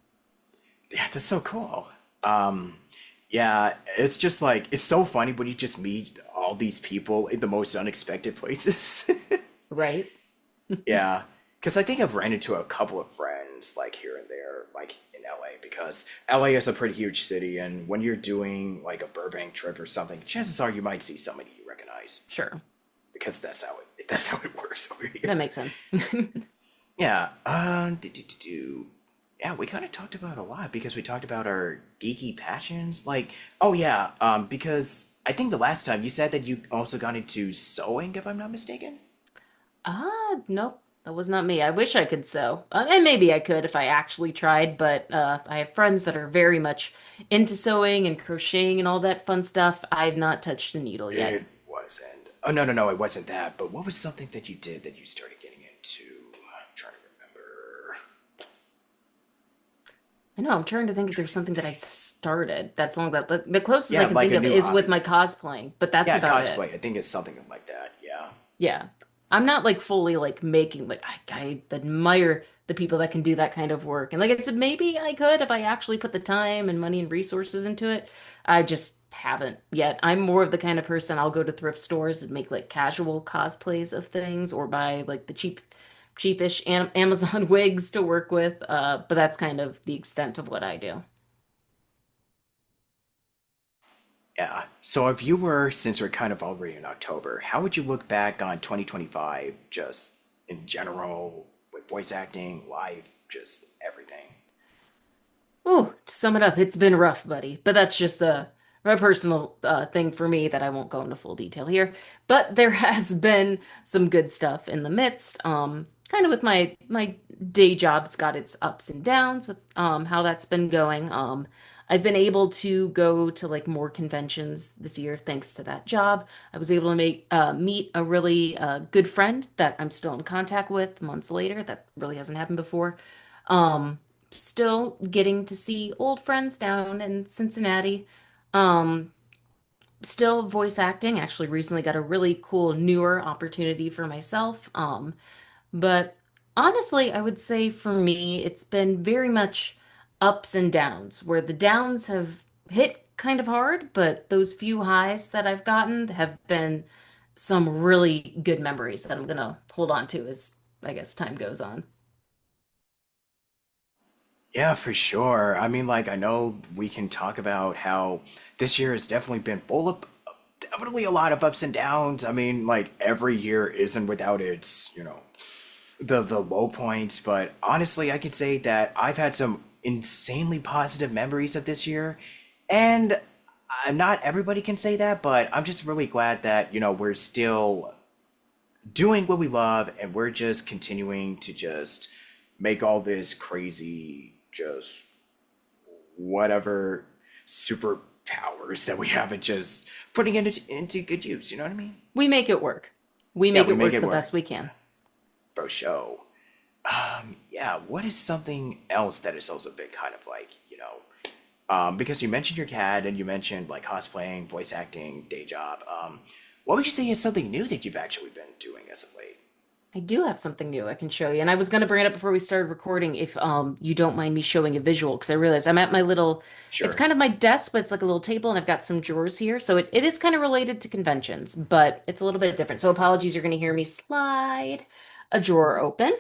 Speaker 1: Yeah, that's so cool. Um, yeah, it's just like it's so funny when you just meet all these people in the most unexpected places.
Speaker 2: Right?
Speaker 1: Yeah, because I think I've ran into a couple of friends like here and there, like in LA, because LA is a pretty huge city, and when you're doing like a Burbank trip or something, chances are you might see somebody you recognize
Speaker 2: Sure.
Speaker 1: because that's how it works over
Speaker 2: That
Speaker 1: here.
Speaker 2: makes sense.
Speaker 1: Yeah. Yeah, we kind of talked about a lot because we talked about our geeky passions. Like, oh yeah, because I think the last time you said that you also got into sewing, if I'm not mistaken.
Speaker 2: Nope. That was not me. I wish I could sew. And maybe I could if I actually tried, but I have friends that are very much into sewing and crocheting and all that fun stuff. I've not touched a needle yet.
Speaker 1: It wasn't. Oh no, no, no, it wasn't that. But what was something that you did that you started getting into? I'm trying to remember.
Speaker 2: I know, I'm trying to think if there's something that I started. That's long that the closest I
Speaker 1: Yeah,
Speaker 2: can
Speaker 1: like
Speaker 2: think
Speaker 1: a
Speaker 2: of
Speaker 1: new
Speaker 2: is with
Speaker 1: hobby.
Speaker 2: my cosplaying, but that's
Speaker 1: Yeah,
Speaker 2: about it.
Speaker 1: cosplay. I think it's something like that. Yeah.
Speaker 2: Yeah. I'm not like fully like making like I admire the people that can do that kind of work. And like I said, maybe I could if I actually put the time and money and resources into it. I just haven't yet. I'm more of the kind of person I'll go to thrift stores and make like casual cosplays of things or buy like the cheapish Amazon wigs to work with. But that's kind of the extent of what I do.
Speaker 1: Yeah. So if you were, since we're kind of already in October, how would you look back on 2025 just in general with voice acting, life, just everything?
Speaker 2: Oh, to sum it up, it's been rough, buddy. But that's just a personal thing for me that I won't go into full detail here. But there has been some good stuff in the midst. Kind of with my day job, it's got its ups and downs with how that's been going. I've been able to go to like more conventions this year thanks to that job. I was able to meet a really good friend that I'm still in contact with months later. That really hasn't happened before. Um, Still getting to see old friends down in Cincinnati. Um, Still voice acting. Actually, recently got a really cool newer opportunity for myself. But honestly, I would say for me, it's been very much ups and downs, where the downs have hit kind of hard, but those few highs that I've gotten have been some really good memories that I'm gonna hold on to as I guess time goes on.
Speaker 1: Yeah, for sure. I mean, like, I know we can talk about how this year has definitely been full of definitely a lot of ups and downs. I mean, like, every year isn't without its, the low points, but honestly, I could say that I've had some insanely positive memories of this year, and not everybody can say that, but I'm just really glad that, we're still doing what we love and we're just continuing to just make all this crazy, just whatever superpowers that we have and just putting it into good use. You know what I mean?
Speaker 2: We make it work. We
Speaker 1: Yeah,
Speaker 2: make
Speaker 1: we
Speaker 2: it
Speaker 1: make
Speaker 2: work
Speaker 1: it
Speaker 2: the
Speaker 1: work
Speaker 2: best we can.
Speaker 1: for show. Yeah, what is something else that is also been kind of like, because you mentioned your cat and you mentioned like cosplaying, voice acting, day job. What would you say is something new that you've actually been doing as of late?
Speaker 2: I do have something new I can show you. And I was going to bring it up before we started recording if you don't mind me showing a visual because I realized I'm at my little it's
Speaker 1: Sure.
Speaker 2: kind of my desk, but it's like a little table and I've got some drawers here. So it is kind of related to conventions, but it's a little bit different. So apologies, you're going to hear me slide a drawer open.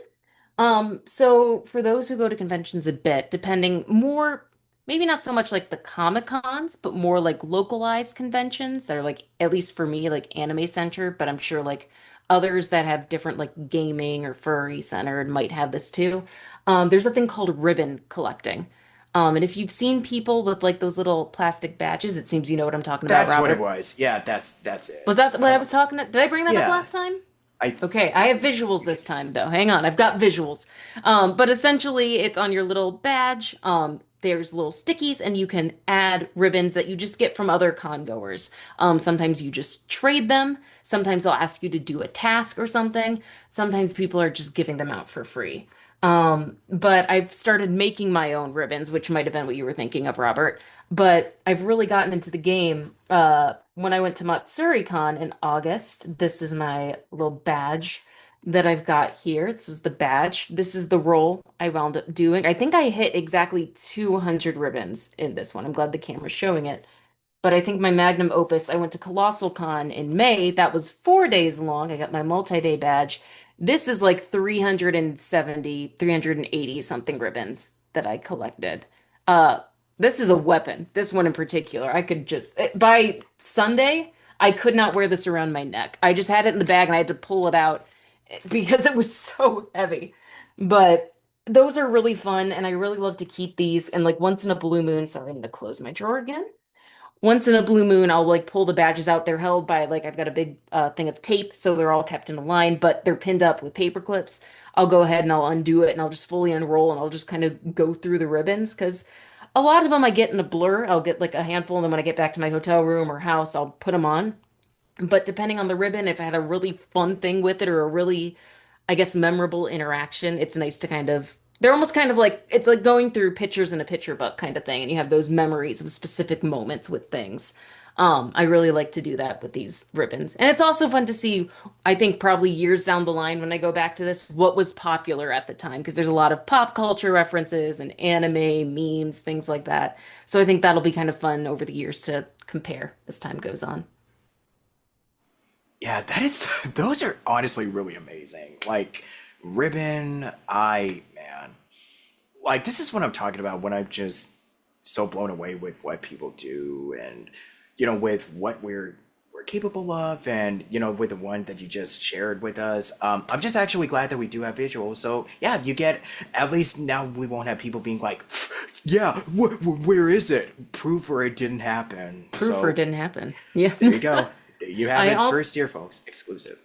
Speaker 2: So for those who go to conventions a bit, depending more, maybe not so much like the Comic Cons, but more like localized conventions that are like, at least for me, like anime center, but I'm sure like others that have different like gaming or furry centered might have this too. There's a thing called ribbon collecting. And if you've seen people with like those little plastic badges, it seems you know what I'm talking about,
Speaker 1: That's what it
Speaker 2: Robert.
Speaker 1: was. Yeah, that's it.
Speaker 2: Was that
Speaker 1: I
Speaker 2: what I
Speaker 1: don't.
Speaker 2: was talking Did I bring that up
Speaker 1: Yeah,
Speaker 2: last time?
Speaker 1: I.
Speaker 2: Okay, I have visuals this time though. Hang on, I've got visuals. But essentially, it's on your little badge. There's little stickies, and you can add ribbons that you just get from other con goers. Sometimes you just trade them. Sometimes they'll ask you to do a task or something. Sometimes people are just giving them out for free. But I've started making my own ribbons, which might have been what you were thinking of, Robert. But I've really gotten into the game. When I went to MatsuриCon in August, this is my little badge that I've got here. This was the badge. This is the roll I wound up doing. I think I hit exactly 200 ribbons in this one. I'm glad the camera's showing it. But I think my magnum opus, I went to Colossal Con in May. That was 4 days long. I got my multi-day badge. This is like 370, 380 something ribbons that I collected. Uh, this is a weapon. This one in particular. I could just, by Sunday, I could not wear this around my neck. I just had it in the bag and I had to pull it out because it was so heavy. But those are really fun and I really love to keep these. And like once in a blue moon, sorry, I'm going to close my drawer again. Once in a blue moon, I'll like pull the badges out. They're held by like I've got a big thing of tape, so they're all kept in a line, but they're pinned up with paper clips. I'll go ahead and I'll undo it and I'll just fully unroll and I'll just kind of go through the ribbons because a lot of them I get in a blur. I'll get like a handful, and then when I get back to my hotel room or house, I'll put them on. But depending on the ribbon, if I had a really fun thing with it or a really, I guess, memorable interaction, it's nice to kind of, they're almost kind of like, it's like going through pictures in a picture book kind of thing. And you have those memories of specific moments with things. I really like to do that with these ribbons. And it's also fun to see, I think probably years down the line when I go back to this, what was popular at the time, because there's a lot of pop culture references and anime, memes, things like that. So I think that'll be kind of fun over the years to compare as time goes on.
Speaker 1: Yeah, that is. Those are honestly really amazing. Like ribbon, man. Like this is what I'm talking about when I'm just so blown away with what people do and with what we're capable of and with the one that you just shared with us. I'm just actually glad that we do have visuals. So yeah, you get at least now we won't have people being like, yeah, where is it? Proof or it didn't happen.
Speaker 2: Proof or it
Speaker 1: So
Speaker 2: didn't happen. Yeah.
Speaker 1: there you go. There you have
Speaker 2: I
Speaker 1: it.
Speaker 2: also
Speaker 1: First year, folks, exclusive.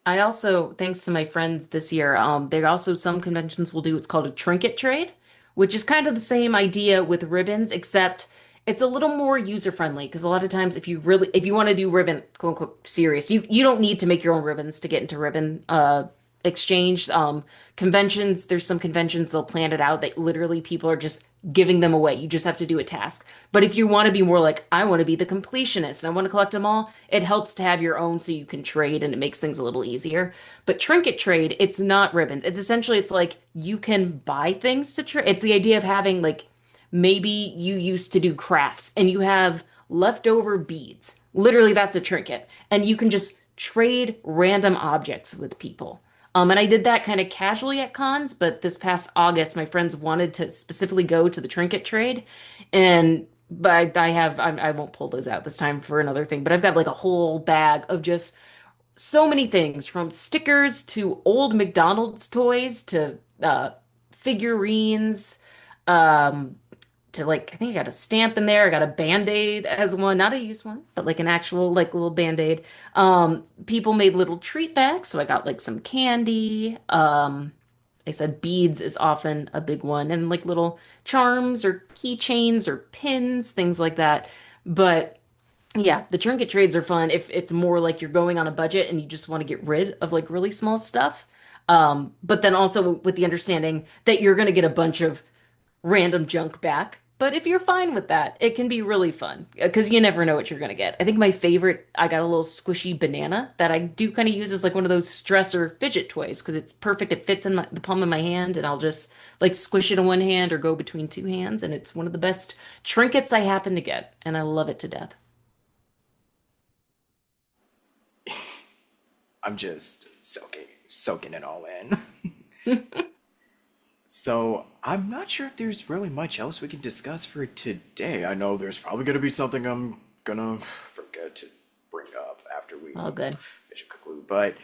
Speaker 2: I also, thanks to my friends this year, there are also some conventions will do what's called a trinket trade, which is kind of the same idea with ribbons, except it's a little more user friendly because a lot of times if you want to do ribbon quote unquote serious, you don't need to make your own ribbons to get into ribbon exchange. Conventions, there's some conventions they'll plan it out that literally people are just giving them away. You just have to do a task. But if you want to be more like, I want to be the completionist and I want to collect them all, it helps to have your own so you can trade and it makes things a little easier. But trinket trade, it's not ribbons. It's essentially it's like you can buy things to trade. It's the idea of having like maybe you used to do crafts and you have leftover beads. Literally, that's a trinket. And you can just trade random objects with people. And I did that kind of casually at cons, but this past August, my friends wanted to specifically go to the trinket trade, and but I won't pull those out this time for another thing. But I've got like a whole bag of just so many things, from stickers to old McDonald's toys to figurines, um, to like I think I got a stamp in there. I got a Band-Aid as one, not a used one, but like an actual like little Band-Aid. People made little treat bags, so I got like some candy. I said beads is often a big one, and like little charms or keychains or pins, things like that. But yeah, the trinket trades are fun if it's more like you're going on a budget and you just want to get rid of like really small stuff. But then also with the understanding that you're going to get a bunch of random junk back. But if you're fine with that, it can be really fun because you never know what you're gonna get. I think my favorite, I got a little squishy banana that I do kind of use as like one of those stressor fidget toys because it's perfect. It fits in the palm of my hand, and I'll just like squish it in one hand or go between two hands, and it's one of the best trinkets I happen to get, and I love it to death.
Speaker 1: I'm just soaking it all in. So I'm not sure if there's really much else we can discuss for today. I know there's probably gonna be something I'm gonna forget to bring up after we
Speaker 2: All good.
Speaker 1: official conclude. But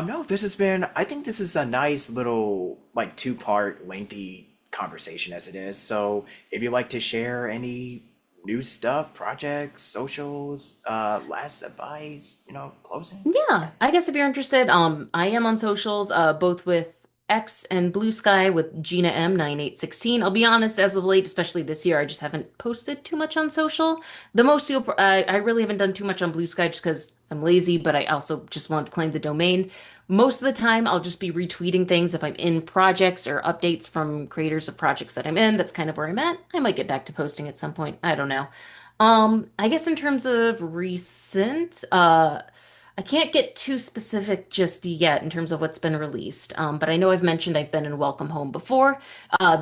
Speaker 1: no, this has been. I think this is a nice little like two-part lengthy conversation as it is. So if you'd like to share any new stuff, projects, socials, last advice, closing.
Speaker 2: Yeah, I guess if you're interested, I am on socials, both with X and Blue Sky with Gina M9816. I'll be honest, as of late, especially this year, I just haven't posted too much on social. The most I really haven't done too much on Blue Sky just because I'm lazy, but I also just want to claim the domain. Most of the time, I'll just be retweeting things if I'm in projects or updates from creators of projects that I'm in. That's kind of where I'm at. I might get back to posting at some point. I don't know. I guess in terms of recent, I can't get too specific just yet in terms of what's been released. But I know I've mentioned I've been in Welcome Home before.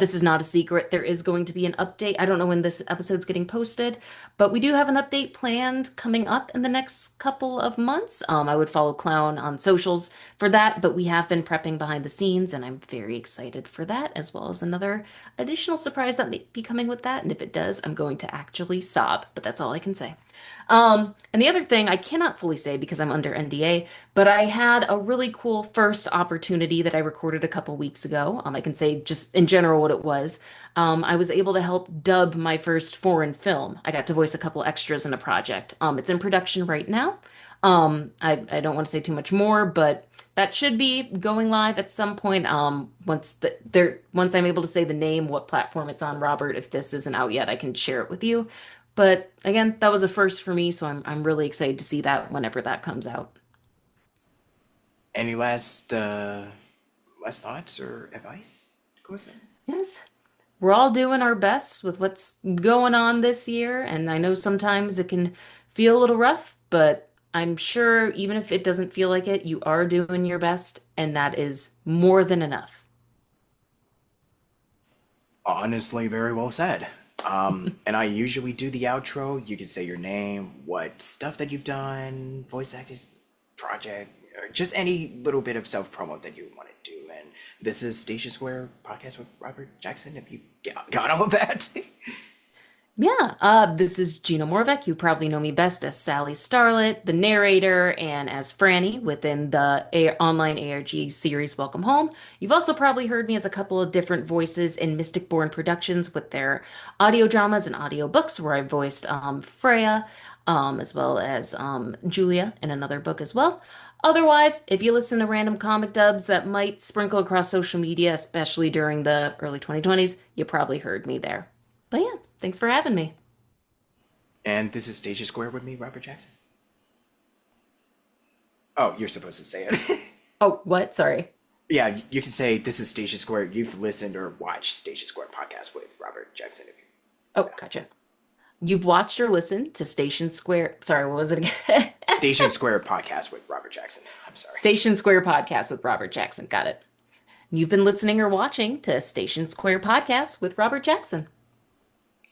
Speaker 2: This is not a secret. There is going to be an update. I don't know when this episode's getting posted, but we do have an update planned coming up in the next couple of months. I would follow Clown on socials for that, but we have been prepping behind the scenes, and I'm very excited for that, as well as another additional surprise that may be coming with that. And if it does, I'm going to actually sob, but that's all I can say. And the other thing I cannot fully say because I'm under NDA, but I had a really cool first opportunity that I recorded a couple weeks ago. I can say just in general what it was. I was able to help dub my first foreign film. I got to voice a couple extras in a project. It's in production right now. I don't want to say too much more, but that should be going live at some point. Once I'm able to say the name, what platform it's on, Robert, if this isn't out yet, I can share it with you. But again, that was a first for me, so I'm really excited to see that whenever that comes out.
Speaker 1: Any last thoughts or advice? Go ahead.
Speaker 2: Yes, we're all doing our best with what's going on this year, and I know sometimes it can feel a little rough, but I'm sure even if it doesn't feel like it, you are doing your best, and that is more than enough.
Speaker 1: Honestly, very well said. And I usually do the outro. You can say your name, what stuff that you've done, voice actors, project, or just any little bit of self promo that you want to do. And this is Station Square Podcast with Robert Jackson. If you got all of that.
Speaker 2: Yeah, this is Gina Moravec. You probably know me best as Sally Starlet, the narrator, and as Franny within the online ARG series Welcome Home. You've also probably heard me as a couple of different voices in Mystic Born Productions with their audio dramas and audio books, where I voiced Freya, as well as Julia in another book as well. Otherwise, if you listen to random comic dubs that might sprinkle across social media, especially during the early 2020s, you probably heard me there. But yeah, thanks for having me.
Speaker 1: And this is Station Square with me, Robert Jackson. Oh, you're supposed to say it.
Speaker 2: Oh, what? Sorry.
Speaker 1: Yeah, you can say this is Station Square. You've listened or watched Station Square Podcast with Robert Jackson. If you,
Speaker 2: Oh, gotcha. You've watched or listened to Station Square. Sorry, what was it again?
Speaker 1: Station Square Podcast with Robert Jackson. I'm sorry.
Speaker 2: Station Square Podcast with Robert Jackson. Got it. You've been listening or watching to Station Square Podcast with Robert Jackson.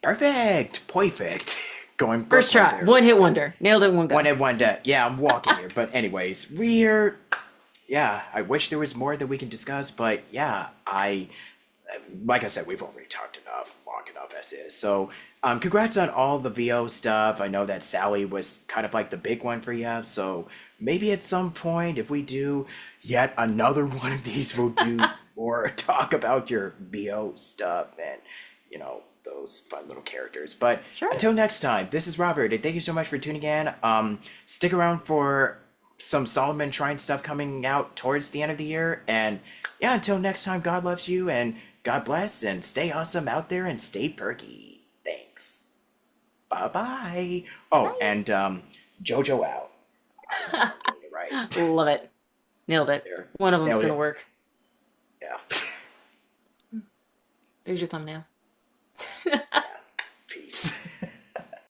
Speaker 1: Perfect. Perfect. Going
Speaker 2: First
Speaker 1: Brooklyn
Speaker 2: try.
Speaker 1: there.
Speaker 2: One hit wonder. Nailed it in one go.
Speaker 1: One hit, one dead. Yeah, I'm walking here. But anyways, we're yeah. I wish there was more that we could discuss, but yeah, like I said, we've already talked enough, long enough as is. So, congrats on all the VO stuff. I know that Sally was kind of like the big one for you. So maybe at some point, if we do yet another one of these, we'll do more talk about your VO stuff and those fun little characters. But
Speaker 2: Sure.
Speaker 1: until next time, this is Robert, and thank you so much for tuning in. Stick around for some Solomon Shrine stuff coming out towards the end of the year. And yeah, until next time, God loves you and God bless, and stay awesome out there and stay perky. Thanks. Bye bye. Oh,
Speaker 2: Bye.
Speaker 1: and JoJo out. Right.
Speaker 2: Love it. Nailed it.
Speaker 1: There.
Speaker 2: One of them's
Speaker 1: Nailed
Speaker 2: going
Speaker 1: it.
Speaker 2: to work.
Speaker 1: Yeah.
Speaker 2: There's your thumbnail.
Speaker 1: Peace.